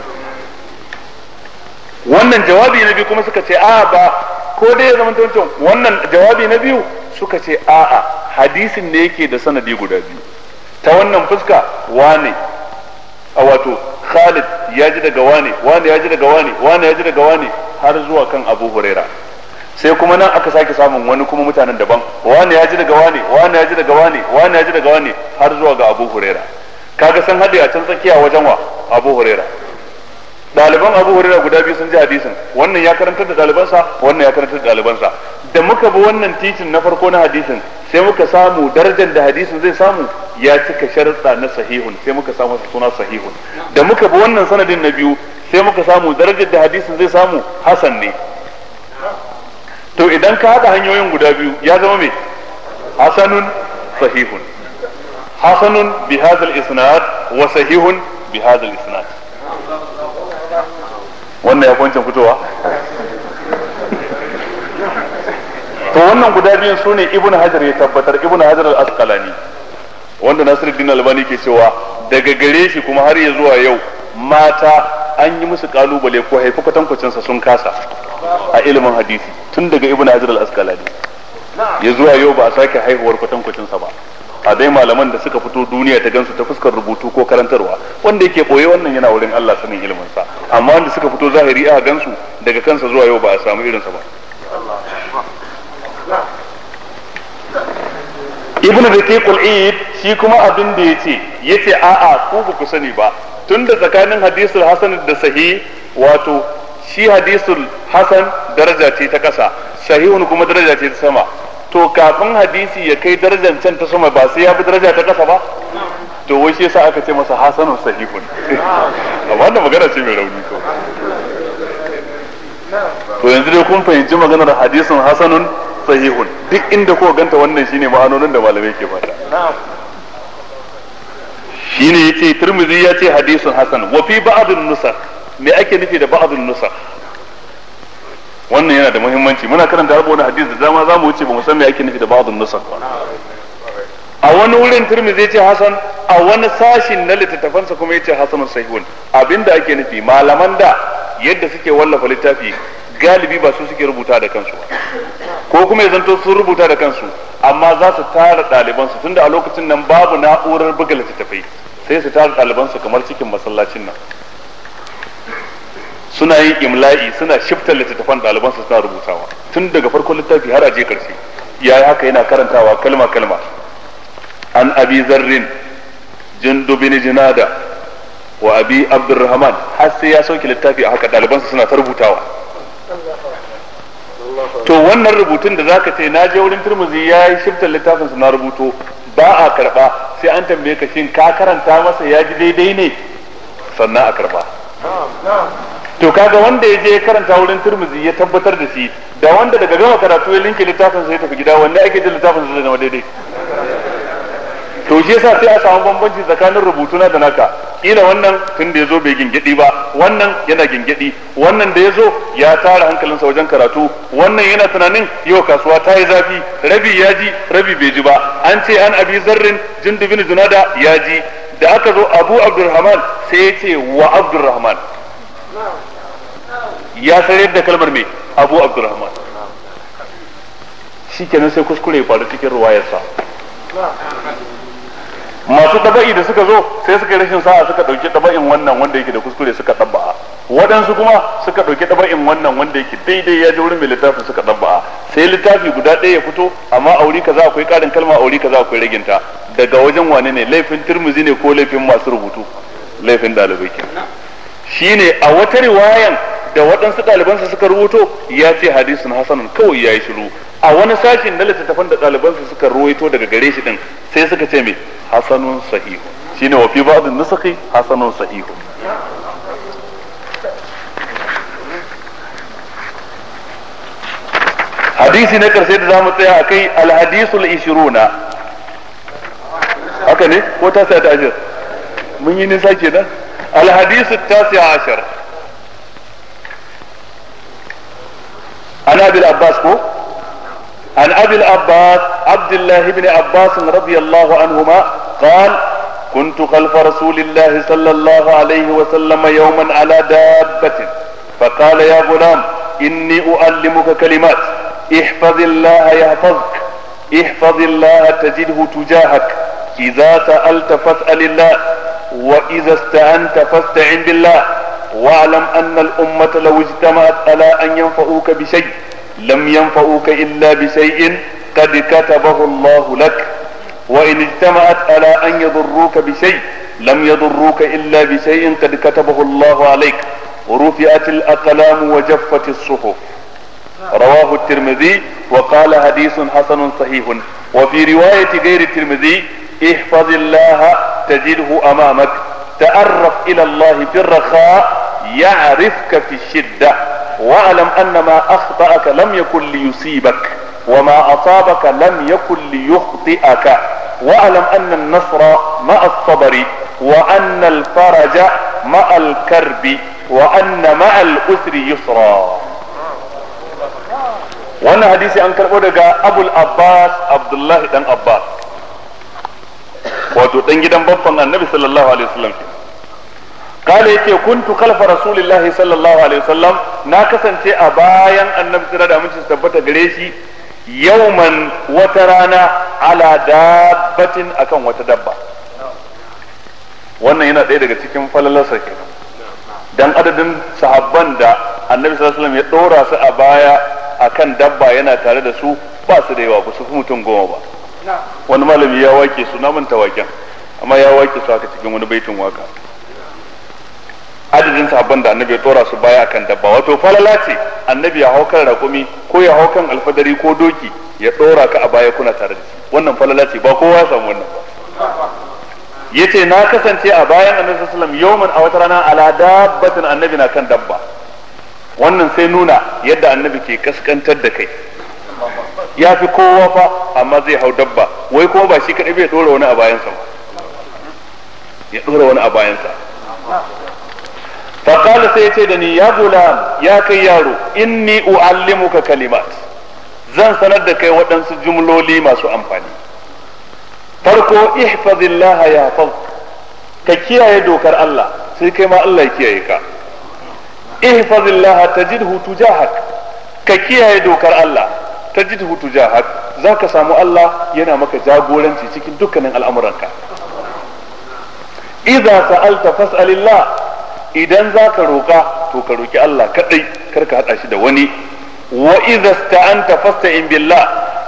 Wannan jawabi na biyu kuma suka ce a ba ko dai ya zama tantan wannan jawabi na biyu suka ce a'a hadisin ne yake da sanadi guda biyu ta wannan fuska wane a wato Khalid ya ji daga wane ya ji daga wane ya ji daga wane har zuwa kan Abu Huraira sai kuma nan aka sake samun wani kuma mutanen daban wane ya ji daga wane ya ji daga wane ya ji daga wane har zuwa ga Abu Huraira kaga san hade a can tsakiya wajen wa Abu Huraira ɗaliban Abu Huraira guda biyu sun ji hadisin wannan ya karantar da ɗalibansa wannan ya karantar da ɗalibansa da muka bi wannan titin na farko na hadisin sai muka samu darajar da hadisin zai samu ya cika sharuɗa na sahihun sai muka samu suna sahihun da muka bi wannan sanadin na biyu sai muka samu darajar da hadisin zai samu hasan ne to idan ka haɗa hanyoyin guda biyu ya zama me hasanun sahihun hasanun bi hadha al-isnad wa sahihun bi hadha al-isnad wannan ya kwancin fitowa to wannan guda biyun sune ibn hajar ya tabbatar ibn hajar al-asqalani wanda Nasiruddin Albani ke cewa daga gare shi kuma har ya zuwa yau mata an yi musu kalubale ko haifi kwatankwacin sa sun kasa a ilimin hadisi tun daga ibn hajar al-asqalani ya zuwa yau ba a sake haihuwar kwatankwacin sa ba a dai malaman da suka fito duniya ta gansu ta fuskar rubutu ko karantarwa wanda yake boye wannan yana wurin Allah sanin ilimin sa amma wanda suka fito zahiri a gansu daga kansa zuwa yau ba a samu irin sa ba ibn Daqiqul Eid shi kuma abin da yace a'a ku ba ku sani ba tunda tsakanin hadisul hasan da sahih wato shi hadisul hasan daraja ce ta kasa sahihun kuma daraja ce ta sama to kafin hadisi ya kai darajar can ta sama ba sai ya bi daraja ta kasa ba to wai shi yasa aka ce masa hasanun sahihun amma wannan magana ce mai rauni to yanzu dai kun fahimci maganar hadisin hasanun sahihun duk inda ko ganta wannan shine ma'anonin da malamai ke fata shine yace Tirmidhi ya ce hadisin hasan wa fi ba'd an-nusakh me ake nufi da ba'd an-nusakh wannan yana da muhimmanci muna karanta wani hadisi da dama zamu wuce ba mu san me ake nufi da ba'd an-nusakh ba a wani wurin Tirmidhi ya ce hasan a wani sashin na littattafansa kuma ya ce hasanun sahihun abinda ake nufi malaman da yadda suke wallafa littafi galibi ba su suke rubuta da kansu ko kuma ya zanto sun rubuta da kansu amma za su tara ɗalibansu tunda a lokacin nan babu na'urar buga littattafai sai su tara ɗalibansu kamar cikin masallacin nan suna yin imla'i suna shiftar littattafan ɗalibansu suna rubutawa tun daga farkon littafi har a je karshe yayi haka yana karantawa kalma kalma an abi zarrin jundub bin junada wa abi abdurrahman har sai ya sauke littafi a haka ɗalibansu suna ta rubutawa to wannan rubutun da zaka ce na je wurin Tirmidhi yayi shiftar littafin su na rubuto ba a karba sai an tambaye ka shin ka karanta masa ya ji daidai ne sannan a karba to kaga wanda ya je ya karanta wurin Tirmidhi ya tabbatar da shi da wanda daga gama karatu ya linke littafin sa ya tafi gida wanne ake jin littafin sa zama daidai to shi yasa sai a samu bambanci tsakanin rubutuna da naka kila wannan tun da yazo bai gingedi ba wannan yana gingedi wannan da yazo ya tara hankalinsa wajen karatu wannan yana tunanin yau kasuwa ta yi zafi rabi ya ji rabi bai ji ba an ce an abi zarrin jundub bin junada ya ji da aka zo abu abdurrahman sai ya ce wa abdurrahman ya sayar da kalmar mai abu abdurrahman shikenan sai kuskure ya faru cikin ruwayarsa masu taba'i da suka zo sai suka yi rashin sa'a suka dauki taba'in wannan wanda yake da kuskure suka dabba'a waɗansu kuma suka dauki taba'in wannan wanda yake daidai ya ji wurin mai littafin suka dabba'a sai littafi guda ɗaya ya fito amma auri kaza akwai ƙarin kalma auri kaza akwai raginta daga wajen wane ne laifin Tirmidhi ne ko laifin masu rubutu laifin ɗalibai ke shine a wata riwayan da waɗansu ɗalibansa suka rubuto ya ce hadisin hasanun kawai ya yi shiru a wani sashin na littattafan da ɗalibansa suka ruwaito daga gare shi din sai suka ce mai hasanun sahihu shine wa fi ba'd an-nusakhi hasanun sahihu hadisi na karshe da zamu tsaya akai al-hadisul 20 haka ne ko ta sai ta ajir mun yi nisa kenan al-hadisu 19 ana bil abbas ko عن أبي العباس عبد الله بن عباس رضي الله عنهما قال كنت خلف رسول الله صلى الله عليه وسلم يوما على دابة فقال يا غلام إني أعلمك كلمات احفظ الله يحفظك احفظ الله تجده تجاهك إذا سألت فاسأل الله وإذا استعنت فاستعن بالله واعلم أن الأمة لو اجتمعت على أن ينفعوك بشيء لم ينفعوك إلا بشيء قد كتبه الله لك وإن اجتمعت على أن يضروك بشيء لم يضروك إلا بشيء قد كتبه الله عليك ورفعت الأقلام وجفت الصحف. رواه الترمذي وقال حديث حسن صحيح. وفي رواية غير الترمذي احفظ الله تجده أمامك تعرف إلى الله في الرخاء يعرفك في الشدة واعلم أن ما أخطأك لم يكن ليصيبك وما أصابك لم يكن ليخطئك واعلم أن النصر مع الصبر وأن الفرج مع الكرب وأن مع الأسر يسرا. wannan hadisi an karɓo daga Abul Abbas Abdullahi dan Abbas wato dan gidan babban Annabi sallallahu alaihi wasallam kale yake kuntu khalfa rasulillahi sallallahu alaihi wasallam na kasance a bayan Annabi sallallahu alaihi wasallam tabbata gare shi yauman wata rana ala dabbatin akan wata dabba. Wannan yana ɗaya daga cikin falalarsa kenan dan adadin sahabban da Annabi sallallahu alaihi wasallam ya dora su a baya akan dabba yana tare da su ba su da yawa ba su fi mutum 10 ba. Wani malami ya wake su na manta waken amma ya wake su haka cikin wani baitin waka adadin sahabban da Annabi ya dora su baya akan dabba. Wato falala ce Annabi ya hau kan raƙumi ko ya hau kan alfadari ko doki ya dora ka a baya kuna tare da shi. Wannan falala ce ba kowa ya samu wannan ba. Yace na kasance a bayan Annabi sallallahu alaihi wasallam yawman a wata rana ala dabbatin Annabi na kan dabba. Wannan sai nuna yadda Annabi ke kaskantar da kai ya fi kowa fa amma zai hau dabba wai kuma ba shi kadai bai dora wani a bayansa ba ya dora wani a bayansa. fa qala sai yace da ni ya gulam ya kai yaro inni uallimuka kalimat zan sanar da kai waɗansu jumloli masu amfani. Farko ihfazillah yahfaz ka kiyaye dokar Allah sai kai ma Allah ya kiyaye ka. ihfazillah tajidhu tujahak ka kiyaye dokar Allah tajidhu tujahak zaka samu Allah yana maka jagoranci cikin dukkanin al'amuranka. idza sa'alta fas'alillah idan zaka roka to ka roki Allah kadai karka hada shi da wani. wa idza sta'anta fasta'in billah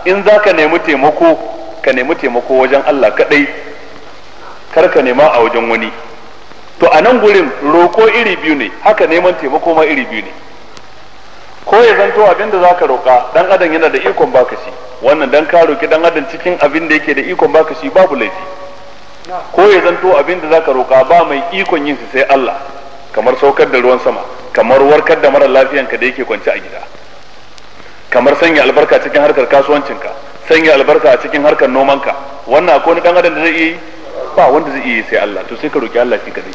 in zaka nemi taimako ka nemi taimako wajen Allah kadai karka nema a wajen wani. To a nan gurin roko iri biyu ne haka neman taimako ma iri biyu ne. Ko ya zanto abin da zaka roka dan adam yana da ikon baka shi wannan dan ka roki dan adam cikin abin da yake da ikon baka shi babu laifi. Ko ya zanto abin da zaka roka ba mai ikon yin sai Allah kamar saukar da ruwan sama kamar warkar da mara lafiyanka da yake kwance a gida kamar sanya albarka cikin harkar kasuwancinka sanya albarka a cikin harkar nomanka wannan akwai wani dan adam da zai yi ba wanda zai iya sai Allah to sai ka roki Allah shi kadai.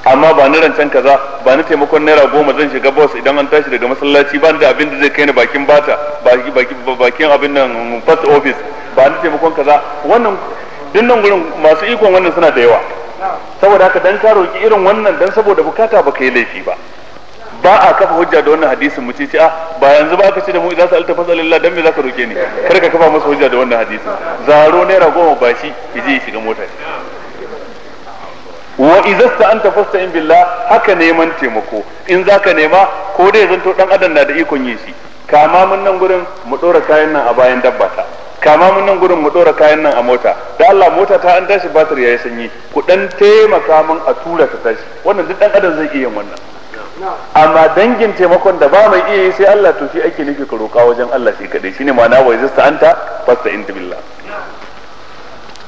Amma ba ni rancen kaza ba ni taimakon naira 10 zan shiga boss idan an tashi daga masallaci ba ni da abin da zai kai ni bakin bata bakin abin nan post office ba ni taimakon kaza wannan dinnan gurin masu ikon wannan suna da yawa. Saboda haka dan ka roki irin wannan dan saboda bukata baka yi laifi ba. Ba a kafa hujja da wannan hadisin mu ce ba yanzu ba ka ce da mu idan sa'alta fasalillah dan me zaka roke ni kar ka kafa masa hujja da wannan hadisin zaro naira 10 bashi yaje ya shiga mota. wa idza sta'anta fasta'in billah haka neman taimako in zaka nema ko dai zanto dan adam na da ikon yin shi kama mun nan gurin mu dora kayan nan a bayan dabba ta kama mun nan gurin mu dora kayan nan a mota da Allah mota ta an tashi batir yayi sanyi ku dan taimaka mun a tura ta tashi wannan duk dan adam zai iya yin wannan. Amma dangin taimakon da ba mai iya yi sai Allah to shi ake nufi ka roƙa wajen Allah shi kadai shine ma'ana wa izasta anta fasta'in billah.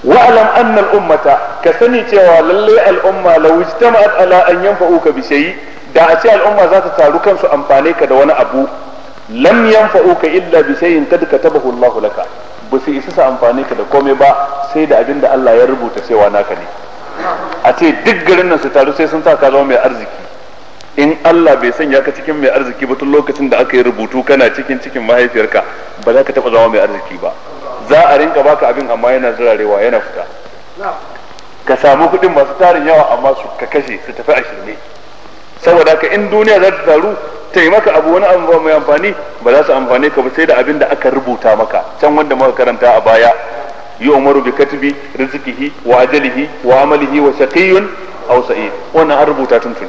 Wa'lam anna al-ummata ka sani cewa lalle al-umma law ijtama'at ala an yanfa'uka bi shay'i da a ce al'umma za ta taru kansu amfane ka da wani abu lam yanfa'uka illa bi shay'in kad katabahu Allah laka ba su isa sa amfane ka da komai ba sai da abinda Allah ya rubuta cewa naka ne. A ce duk garin nan su taru sai sun sa ka zama mai arziki in Allah bai sanya ka cikin mai arziki ba tun lokacin da aka yi rubutu kana cikin mahaifiyarka ba za ka taɓa zama mai arziki ba. Za a rinka baka abin amma yana zirarewa yana fita ka samu kuɗin masu tarin yawa amma su ka kashe su tafi a shirme. Saboda haka in duniya za ta taru ta yi maka abu wani abu mai amfani ba za su amfane ka ba sai da abin da aka rubuta maka can wanda muka karanta a baya yi umaru bi katibi rizqihi wa ajalihi wa amalihi wa shaqiyyun aw sa'id wannan an rubuta tuntun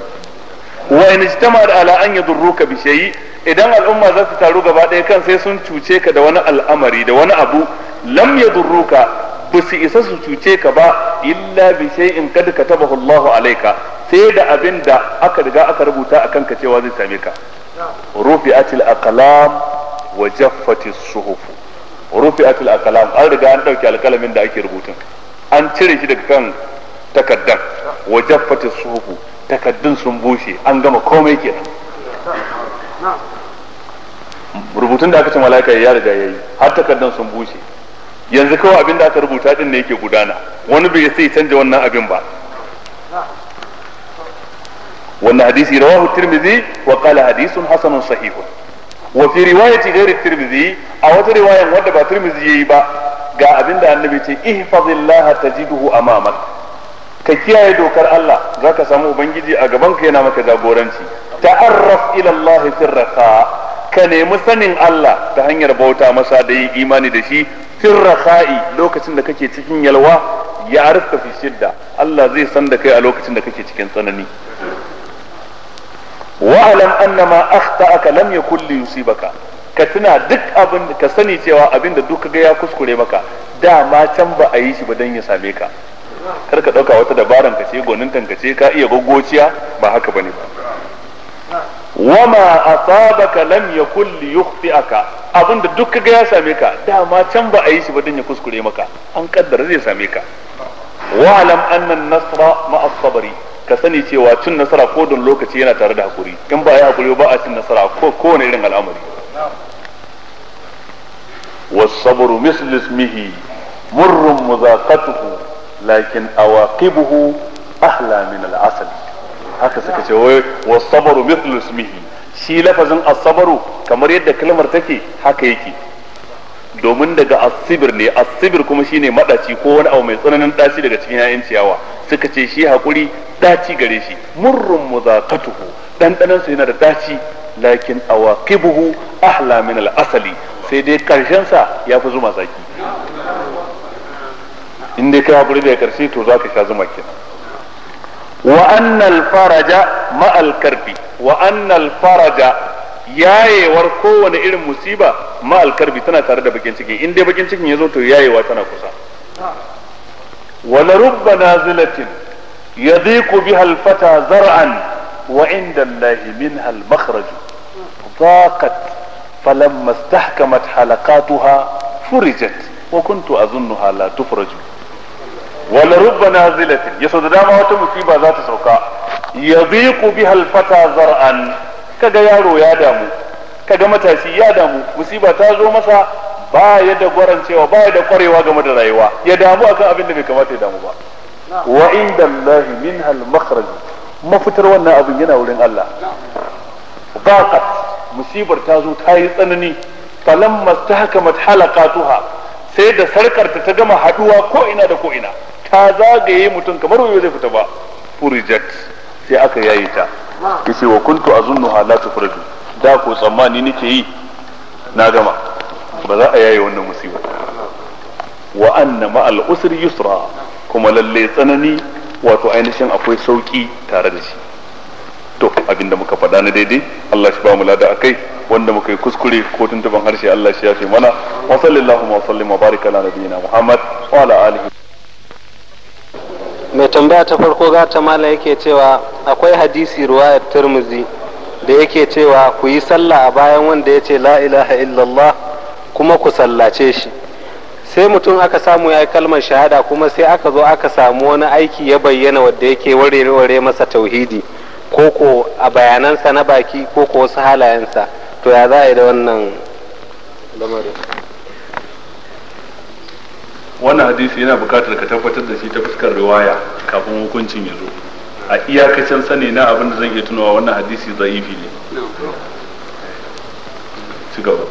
wa in ijtama'at ala an yadurruka bi shay'i idan al'umma za su taru gaba ɗaya kan sai sun cuce ka da wani al'amari da wani abu lam yadurruka ba su isa su cuce ka ba illa bi shay'in kad katabahu Allahu alayka sai da abin da aka riga aka rubuta akan ka cewa zai same ka rufi'atil aqlam wa jaffatis suhuf rufi'atil aqlam an riga an dauki alkalamin da ake rubutun an cire shi daga kan takaddan wa jaffatis suhuf takaddun sun bushe an gama komai kenan rubutun da aka ce malaika ya riga yayi har takaddan sun bushe yanzu kawai abin da aka rubuta din ne yake gudana wani bai sai canja wannan abin ba wannan hadisi rawahu tirmidhi wa qala hadithun hasanun sahih wa fi riwayati ghairi tirmidhi a wata riwayan wanda ba tirmidhi yayi ba ga abin da annabi ce ihfazillaha tajiduhu amamak ka kiyaye dokar Allah zaka samu ubangiji a gaban ka yana maka jagoranci ta'arraf ila Allah fi raqa ka nemi sanin Allah ta hanyar bauta masa da yi imani da shi fir raqa'i lokacin da kake cikin yalwa ya arifka fi shidda Allah zai san da kai a lokacin da kake cikin tsanani wa'alam annama akhta'aka lam yakul li yusibaka ka tuna duk abin ka sani cewa abin da duk kaga ya kuskure maka dama can ba a yi shi ba dan ya same ka kar ka dauka wata dabaran ka ce gonin tankace ka iya goggociya ba haka bane ba wama asabaka lam yakul li yukhti'aka abin da duk kaga ya same ka dama can ba a yi shi ba dan ya kuskure maka an kaddara zai same ka wa'alam anna an-nasra ma'a as-sabri ka sani cewa cin nasara ko don lokaci yana tare da hakuri in ba ya hakuri ba a cin nasara ko kowane irin al'amari was-sabru mislu ismihi murrun muzaqatuhu lakin awaqibuhu ahla min al-asal haka suka ce wai was-sabru mislu ismihi shi lafazin as-sabru kamar yadda kalmar take haka yake domin daga asibir ne asibir kuma shine madaci ko wani abu mai tsananin daci daga cikin yayin ciyawa suka ce shi hakuri daci gare shi murrun muzaqatuhu dandanan sa yana da daci lakin awaqibuhu ahla min al-asali sai dai karshen sa yafi zuma zaki in dai kai hakuri da karshe to zaka sha zuma kenan wa annal faraja ma al-karbi wa annal faraja yayewar kowane irin musiba ma alkarbi tana tare da bakin ciki in dai bakin cikin yazo to yayewa tana kusa wala rubba nazilatin yadiqu biha alfata zar'an wa inda allahi minha almakhraj ضاقت فلما استحكمت حلقاتها فرجت وكنت اظنها لا تفرج wala rubba nazilatin yaso da dama wata musiba za ta sauka yadiqu biha alfata zar'an kaga yaro ya damu kaga matashi ya damu musiba ta zo masa ba ya da gwarancewa ba ya da kwarewa game da rayuwa ya damu akan abin da bai kamata ya damu ba wa inda Allah minha al-makhraj mafitar wannan abin yana wurin Allah baqat musibar ta zo ta yi tsanani falamma tahkamat halaqatuha sai da sarkarta ta gama haduwa ko ina da ko ina ta zagaye mutum kamar wayo zai fita ba furijat sai aka yayi ta yace wa kuntu azunnuha la tufraju da ko tsammani nake yi na gama ba za a yaye wannan musiba wa anna ma al usri yusra kuma lalle tsanani wato ainihin akwai sauki tare da shi to abinda muka faɗa na daidai Allah shi ba mu lada akai wanda muka yi kuskure ko tuntuban harshe Allah shi ya fi mana wa sallallahu wa sallim wa baraka ala nabiyyina Muhammad wa ala alihi. Mai tambaya ta farko ga ta mala yake cewa akwai hadisi riwayar Tirmidhi da yake cewa ku yi sallah a bayan wanda ya ce la ilaha illallah kuma ku sallace shi, sai mutum aka samu ya yi kalmar shahada kuma sai aka zo aka samu wani aiki ya bayyana wadda yake warware masa tauhidi ko a bayanansa na baki ko wasu halayensa, to ya za a yi da wannan lamarin? Wannan hadisi yana bukatar ka tabbatar da shi ta fuskar riwaya kafin hukuncin ya zo. A iyakacin sani na abin da zan iya tunawa wannan hadisi zaifi ne. Ci gaba.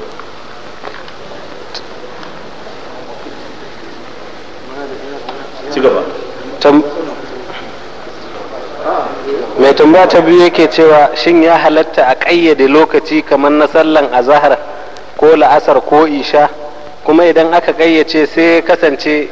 Ci gaba. tambaya ta biyu yake cewa shin ya halatta a ƙayyade lokaci kamar na sallan azahar ko la'asar ko isha, kuma idan aka ƙayyace sai kasance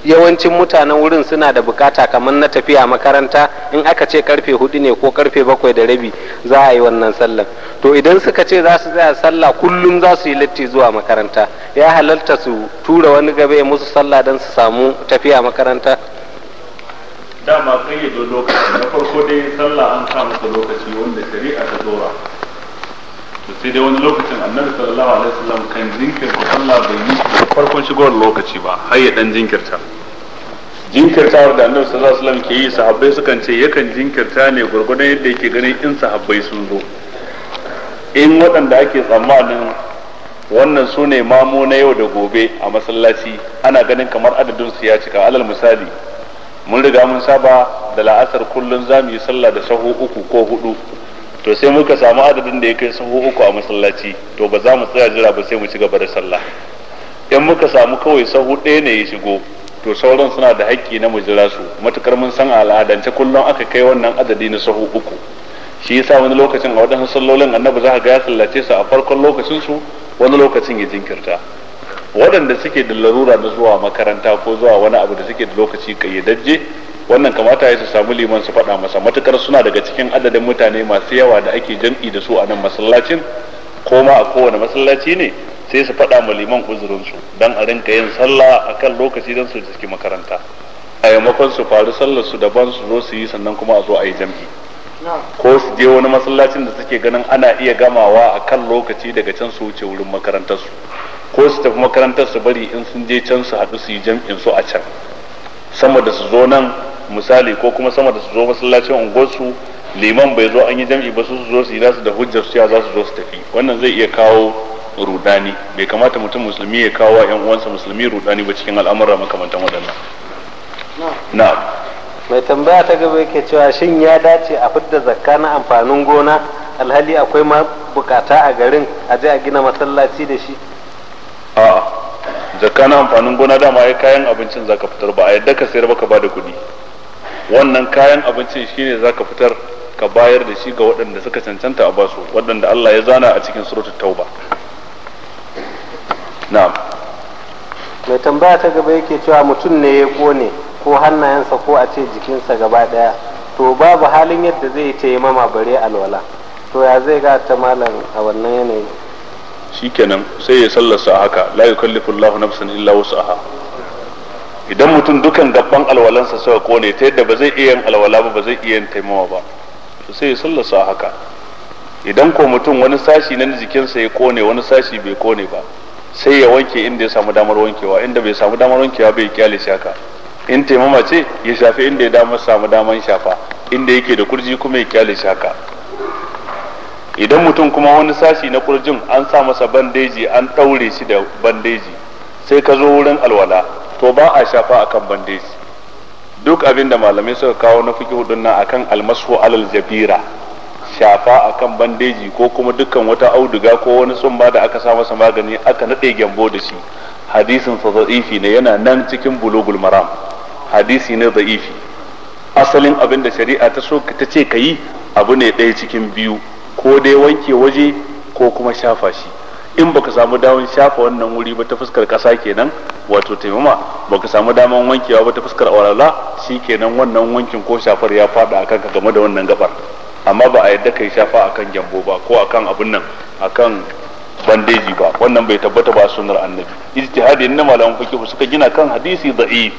yawancin mutanen wurin suna da bukata kamar na tafiya makaranta, in aka ce karfe 4 ne ko karfe 7:15 za a yi wannan sallan, to idan suka ce za su tsaya sallah kullum za su yi latti zuwa makaranta, ya halarta su tura wani gaba ya musu sallah don su samu tafiya makaranta? Dama kayyade lokaci na farko dai sallah an sa masa lokaci wanda shari'a ta dora, to sai dai wani lokacin annabi sallallahu alaihi wasallam kan jinkirta sallah bai yi farkon shigowar lokaci ba har ya dan jinkirtawar da annabi sallallahu alaihi wasallam ke yi, sahabbai sukan ce yakan jinkirta ne gurgurdan yadda yake ganin in sahabbai sun zo, in waɗanda ake tsammanin wannan su ne mamu na yau da gobe a masallaci ana ganin kamar adadin su ya cika. Alal misali, mun riga mun saba da la'asar kullun za mu yi sallah da sahu 3 ko 4, to sai muka samu adadin da ya kai sahu 3 a masallaci, to ba za mu tsaya jira ba sai mu ci gaba da sallah. In muka samu kawai sahu 1 ne ya shigo, to sauran suna da haƙƙi na mu jira su, matukar mun san al'adance kullum aka kai wannan adadi na sahu 3. Shi yasa wani lokacin a wadannan sallolin annabi za ka ga ya sallace su a farkon lokacin su, wani lokacin ya jinkirta. Waɗanda suke da larura na zuwa makaranta ko zuwa wani abu da suke da lokaci kayyadajje, wannan kamata ya su samu liman su faɗa masa, matukar suna daga cikin adadin mutane masu yawa da ake jam'i da su a nan masallacin, ko ma a kowane masallaci ne, sai su faɗa ma liman uzurinsu don a rinka yin sallah a kan lokaci don su ciki makaranta, a yammakon su faru sallar su daban su zo su yi sannan kuma a zo a yi jam'i, ko su je wani masallacin da suke ganin ana iya gamawa a kan lokaci daga can su wuce wurin makarantarsu, ko su tafi makarantar su bari in sun je can su haɗu su yi jam'in su a can, sama da su zo nan misali, ko kuma sama da su zo masallacin unguwarsu liman bai zo an yi jam'i ba, su zo su yi nasu da hujjar su ya za su zo su tafi. Wannan zai iya kawo rudani, bai kamata mutum musulmi ya kawo wa 'yan uwansa musulmi rudani ba cikin al'amura makamantan waɗannan. Na'am. Mai tambaya ta gaba yake cewa shin ya dace a fidda zakka na amfanin gona alhali akwai ma bukata a garin a je a gina masallaci da shi? A'a, zakka na amfanin gona dama ya kayan abincin zaka fitar, ba a yadda ka sayar ba ka bada kuɗi. Wannan kayan abincin shine zaka fitar ka bayar da shi ga waɗanda suka cancanta a basu, waɗanda Allah ya zana a cikin suratul Tauba. Na'am. Mai tambaya ta gaba yake cewa mutum ne ya kone ko hannayensa ko a ce jikinsa gaba daya, to babu halin yadda zai taimama bare alwala, to ya zai ga ta malam a wannan yanayi? Shikenan sai ya sallarsa haka, la yukallifu Allahu nafsan illa wus'aha. Idan mutum dukan gaban alwalansa suka kone ta yadda ba zai iya yin alwala ba zai iya yin taimama ba, to sai ya sallarsa haka. Idan ko mutum wani sashi na jikinsa ya kone wani sashi bai kone ba, sai ya wanke inda ya samu damar wankewa, inda bai samu damar wankewa bai kyale shi haka. In taimama ce ya shafi inda ya samu damar shafa, inda yake da kurji kuma ya kyale shi haka. Idan mutum kuma wani sashi na kurjin an sa masa bandeji an ɗaure shi da bandeji, sai ka zo wurin alwala, to ba a shafa akan bandeji. Duk abin da malamai suka kawo na fiqh hudun nan akan almasu alal jabira, shafa akan bandeji ko kuma dukkan wata auduga ko wani tsumma da aka sa masa magani aka nade gyambo da shi, hadisin sa da'ifi ne, yana nan cikin bulugul maram, hadisi ne da'ifi. Asalin abin da shari'a ta so ta ce kayi abu ne ɗaya cikin biyu, ko dai wanke waje ko kuma shafa shi. In baka samu daman shafa wannan wuri ba ta fuskar ƙasa kenan, wato taimama, baka samu daman wankewa ba ta fuskar awalala, shi kenan wannan wankin ko shafar ya fada akan ka game da wannan gabar. Amma ba a yadda kai shafa akan gyambo ba ko akan abun nan akan bandeji ba, wannan bai tabbata ba sunnar annabi. Ijtihadi na malaman fiqh suka gina kan hadisi da'if.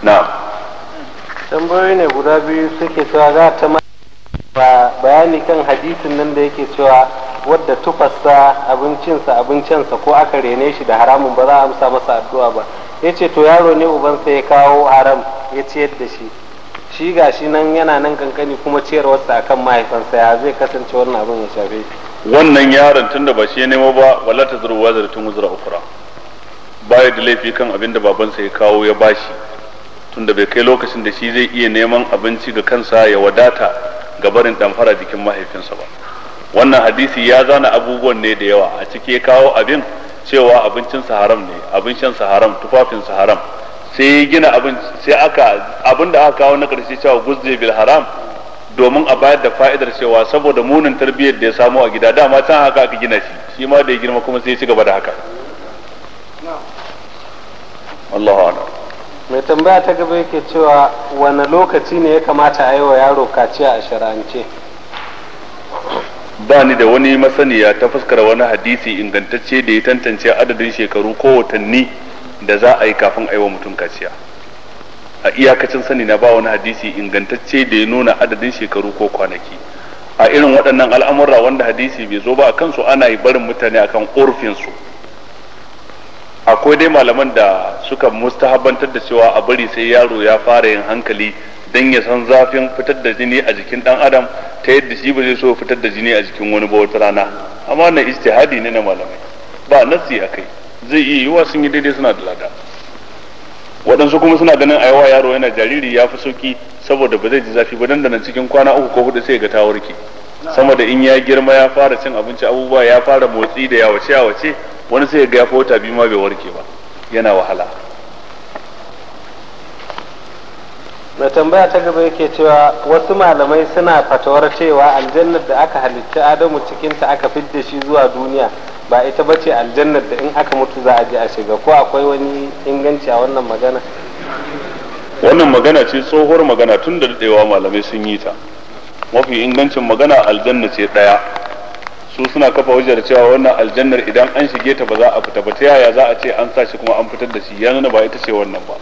Na'am. Tambayoyi ne guda biyu suke cewa za ta bayani kan hadisin nan da yake cewa wadda tufarsa abincinsa ko aka rene shi da haramun ba za a amsa masa addu'a ba. Yace to yaro ne ubansa ya kawo haram ya ciyar da shi gashi nan yana nan kankani kuma ciyarwarsa akan mahaifansa, ya zai kasance wannan abin ya shafe shi? Wannan yaron tunda ba shi ya nemo ba, wala ta zuru wazaratun wuzra ukra, baya da laifi kan abin da babansa ya kawo ya bashi, tunda bai kai lokacin da shi zai iya neman abinci ga kansa ya wadata ga barin damfara jikin mahaifinsa ba. Wannan hadisi ya zana abubuwan ne da yawa, a ciki ya kawo abin cewa abincinsa haram ne, abin shansa haram, tufafinsa haram, sai ya gina abin da aka kawo na karshe cewa guzze bil haram, domin a bayar da fa'idar cewa saboda munin tarbiyyar da ya samu a gida dama can haka aka gina shi ma da ya girma kuma sai ya ci gaba da haka. Allahu a'lam. Mai tambaya ta gaba yake cewa wani lokaci ne ya kamata a yi wa yaro kaciya a shar'ance? Ba ni da wani masaniya ta fuskar wani hadisi ingantacce da ya tantance adadin shekaru ko watanni da za a yi kafin a yi wa mutum kaciya. A iyakacin sani na ba wani hadisi ingantacce da ya nuna adadin shekaru ko kwanaki. A irin waɗannan al'amurra wanda hadisi bai zo ba a kansu ana yi barin mutane akan urfinsu. Akwai dai malaman da suka mustahabantar da cewa a bari sai yaro ya fara yin hankali dan ya san zafin fitar da jini a jikin dan adam ta yadda shi ba zai so fitar da jini a jikin wani ba wata rana. Amma wannan ijtihadi ne na malamai, ba nassi akai. Zai iya yiwuwa sun yi daidai, suna da lada. Waɗansu kuma suna ganin a yawa yaro yana jariri ya fi sauki saboda ba zai ji zafi ba, dandanan cikin kwana 3 ko 4 sai ga ta warke. Sama da in ya girma ya fara cin abinci, abubuwa ya fara motsi da yawace wani sai ga ya fi wata 2 ma bai warke ba, yana wahala. Mai tambaya ta gaba yake cewa wasu malamai suna fatawar cewa aljannar da aka halicci Adamu cikinta aka fidda shi zuwa duniya ba ita bace aljannar da in aka mutu za a je a shiga, ko akwai wani inganci a wannan magana? Wannan magana ce tsohuwar magana, tun da daɗewa malamai sun yi ta. Mafi ingancin magana aljanna ce ɗaya. Su suna kafa hujjar cewa wannan aljannar idan an shige ta ba za a fita ba, ta yaya za a ce an sa shi kuma an fitar da shi? Ya nuna ba ita ce wannan ba.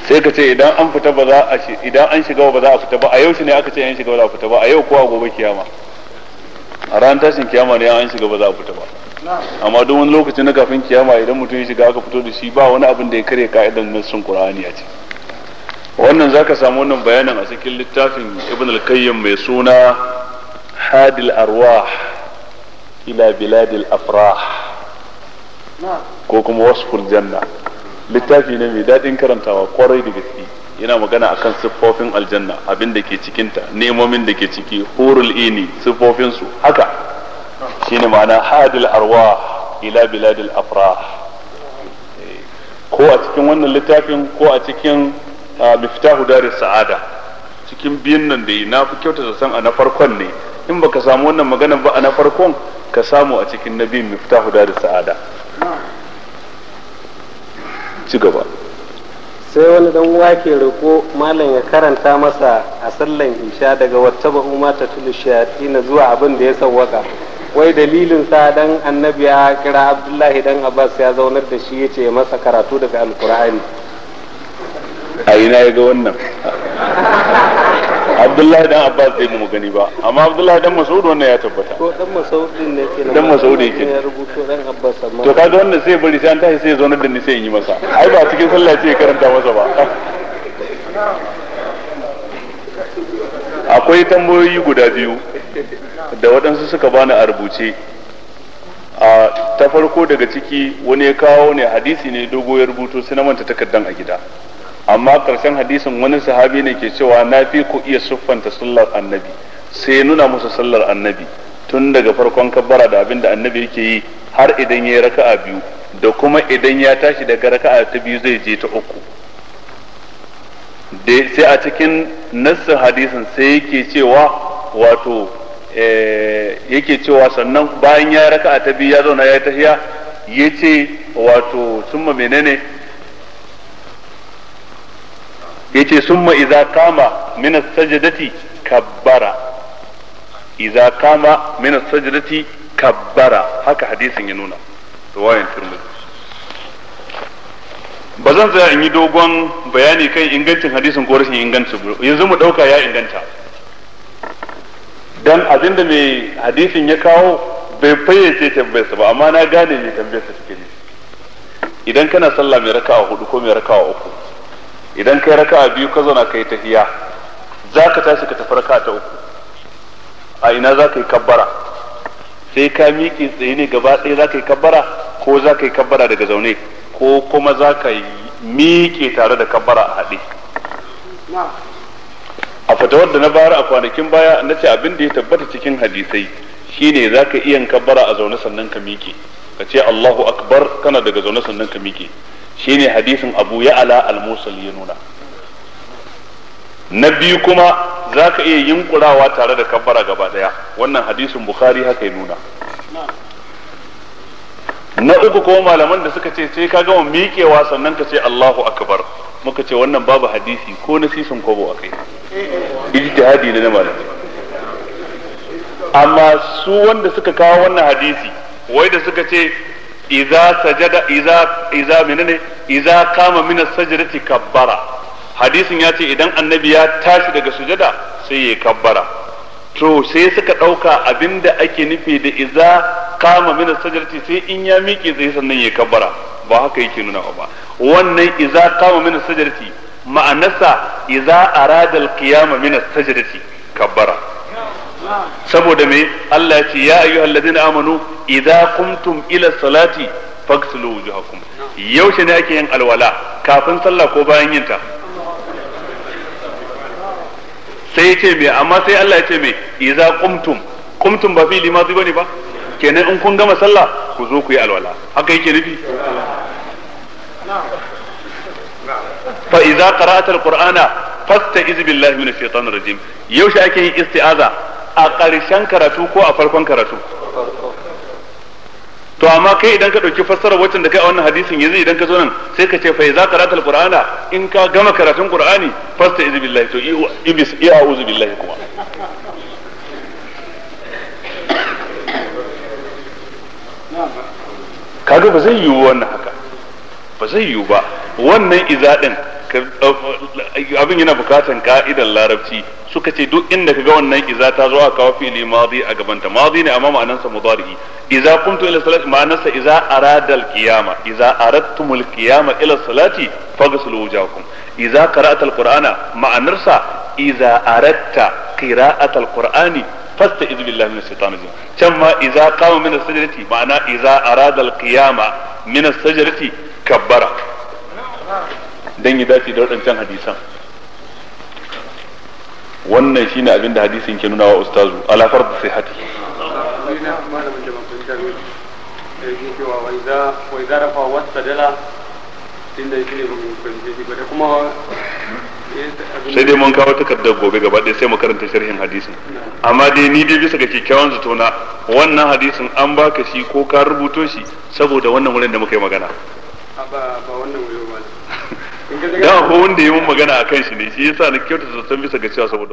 Sai ka ce idan an fita ba za a idan an shiga ba za a fita ba, a yau shi ne aka ce an shiga ba za a fita ba, a yau ko a gobe kiyama? A ran tashin kiyama ne an shiga ba za a fita ba. Amma duk wani lokaci na kafin kiyama idan mutum ya shiga aka fito da shi ba wani abin da ya karya ka'idan nassin Qur'ani a ce. Wannan zaka samu wannan bayanin a cikin littafin Ibn al-Qayyim mai suna Hadil Arwah ila Biladil Afrah ko kuma Wasful Janna. Littafi ne mai daɗin karantawa kwarai da gaske. Yana magana akan siffofin aljanna, abin da ke cikinta, nemomin da ke ciki, hurul ini, siffofinsu, haka shine ma'ana hadil arwah ila biladil afrah. Ko a cikin wannan littafin ko a cikin miftahu daris sa'ada, cikin biyun nan da na fi kyautata san a na farkon ne. In baka samu wannan magana ba a na farkon, ka samu a cikin na biyun miftahu daris sa'ada. Ci gaba. Sai wani dan uwa ke roƙo malam ya karanta masa a sallan isha daga wata ba'uma ta tulu shayatin zuwa abin da ya sawwaka. Wai dalilin sa dan annabi ya kira Abdullahi dan Abbas ya zaunar da shi yace ya masa karatu daga Alkur'ani. A ina ya ga wannan? Abdullahi dan Abbas bai mu gani ba, amma Abdullahi dan Mas'ud wannan ya tabbata. Ko dan Mas'ud din ne kenan. Dan Mas'ud yake. Ya rubuto dan Abbas amma. To kaga wannan sai bari sai an tashi sai ya zaunar da ni sai in yi masa. Ai ba cikin sallah ce ya karanta masa ba. Akwai tambayoyi guda biyu da waɗansu suka bani a rubuce. Ta farko daga ciki wani ya kawo ne hadisi ne dogo ya rubuto sai na manta takardan a gida. Amma karshen hadisin wani sahabi ne ke cewa na fi ku iya siffanta sallar annabi, sai ya nuna musu sallar annabi tun daga farkon kabbara da abin da annabi yake yi har idan ya yi raka'a biyu, da kuma idan ya tashi daga raka'a ta biyu zai je ta uku. Sai a cikin nassin hadisin sai yake cewa wato yake cewa sannan bayan ya yi raka'a ta biyu ya zauna ya yi tahiya, ya ce wato summa menene yace summa idza qama min as-sajdati kabbara, idza qama min as-sajdati kabbara, haka hadisin ya nuna, riwayan Tirmidhi. Ba zan tsaya in yi dogon bayani kan ingancin hadisin ko rashin ingancin ba, yanzu mu dauka ya inganta, dan abinda mai hadisin ya kawo bai fayyace tambayarsa ba, amma na gane me tambayarsa take ne. Idan kana sallah mai raka'a 4 ko mai raka'a 3, idan kai raka'a 2 ka zauna kai tahiya, zaka tashi ka tafi raka'a ta 3, a ina za ka yi kabbara? Sai ka miƙe tsaye ne gaba ɗaya za ka yi kabbara, ko za ka yi kabbara daga zaune, ko kuma za ka yi miƙe tare da kabbara a haɗe? A fatawar da na bayar a kwanakin baya na ce abin da ya tabbata cikin hadisai shine za ka iya kabbara a zaune sannan ka miƙe, ka ce Allahu akbar kana daga zaune sannan ka miƙe. Shine hadisin Abu Ya'la al-Musali ya nuna. na biyu kuma zaka iya yunkurawa tare da kabbara gaba daya, wannan hadisin Bukhari haka ya nuna. Na uku kuma malaman da suka ce sai ka gama miƙewa sannan ka ce Allahu akbar, muka ce wannan babu hadisi ko nasisin kobo akai, ijtihadi ne na malamai. Amma su wanda suka kawo wannan hadisi wai da suka ce idza sajada idza menene idza qama min as-sajdati kabbara, hadisin ya ce idan annabi ya tashi daga sujada sai ya kabbara, to sai suka dauka abinda ake nufi da idza qama min as-sajdati sai in ya miƙe sai sannan ya kabbara, ba haka yake nuna ba. wannan idza qama min as-sajdati ma'anarsa idza arada al-qiyama min as-sajdati kabbara, saboda me Allah ya ce ya ayyuhalladhina amanu idza qumtum ila salati faghsilu wujuhakum. Yaushe ne ake yin alwala, kafin sallah ko bayan yin ta? Sai ya ce me, amma sai Allah ya ce me idza qumtum ba fi limazi bane ba, kenan in kun gama sallah ku zo ku yi alwala, haka yake nufi. fa idza qara'ata al-qur'ana fasta'iz billahi minash shaitanir rajim. Yaushe ake yin isti'aza, a ƙarshen karatu ko a farkon karatu? To amma kai idan ka ɗauki fassara waccan da kai a wannan hadisin, yanzu idan ka zo nan sai ka ce fa idza qara'ta al-qur'ana, in ka gama karatun qur'ani fasta'iz billahi, to a'udhu billahi kuma. Kaga ba zai yiwu wannan haka, ba zai yiwu ba. Wannan iza din abin yana bukatan ka'idar larabci, suka ce duk inda kaga wannan iza ta zo aka kawo fi'li madi a gabanta, madi ne amma ma'anarsa mudari. Idza kuntum ila salati ma'anarsa idza arada al-qiyama, idza aradtum al-qiyama ila salati faghsilu wujuhakum. Idza qara'ta al-qur'ana ma'anarsa idza aradta qira'ata al-qur'ani fasta'iz billahi minash shaitanir rajim. Can ma idza qama min as-sajdati ma'ana idza arada al-qiyama min as-sajdati kabbara, dan ya dace da wadancan hadisan. Wannan shine abin da hadisin ke nuna wa ustazu ala fardu sihhati. Sai dai mun kawo takardar gobe gaba ɗaya sai mu karanta sharhin hadisin, amma dai ni dai bisa ga kyakkyawan zato na wannan hadisin an baka shi ko ka rubuto shi saboda wannan wurin da muka yi magana. Ba wannan wurin ba. Da ko wanda yi mun magana akan shi ne, shi yasa na kyautata zaton bisa ga cewa saboda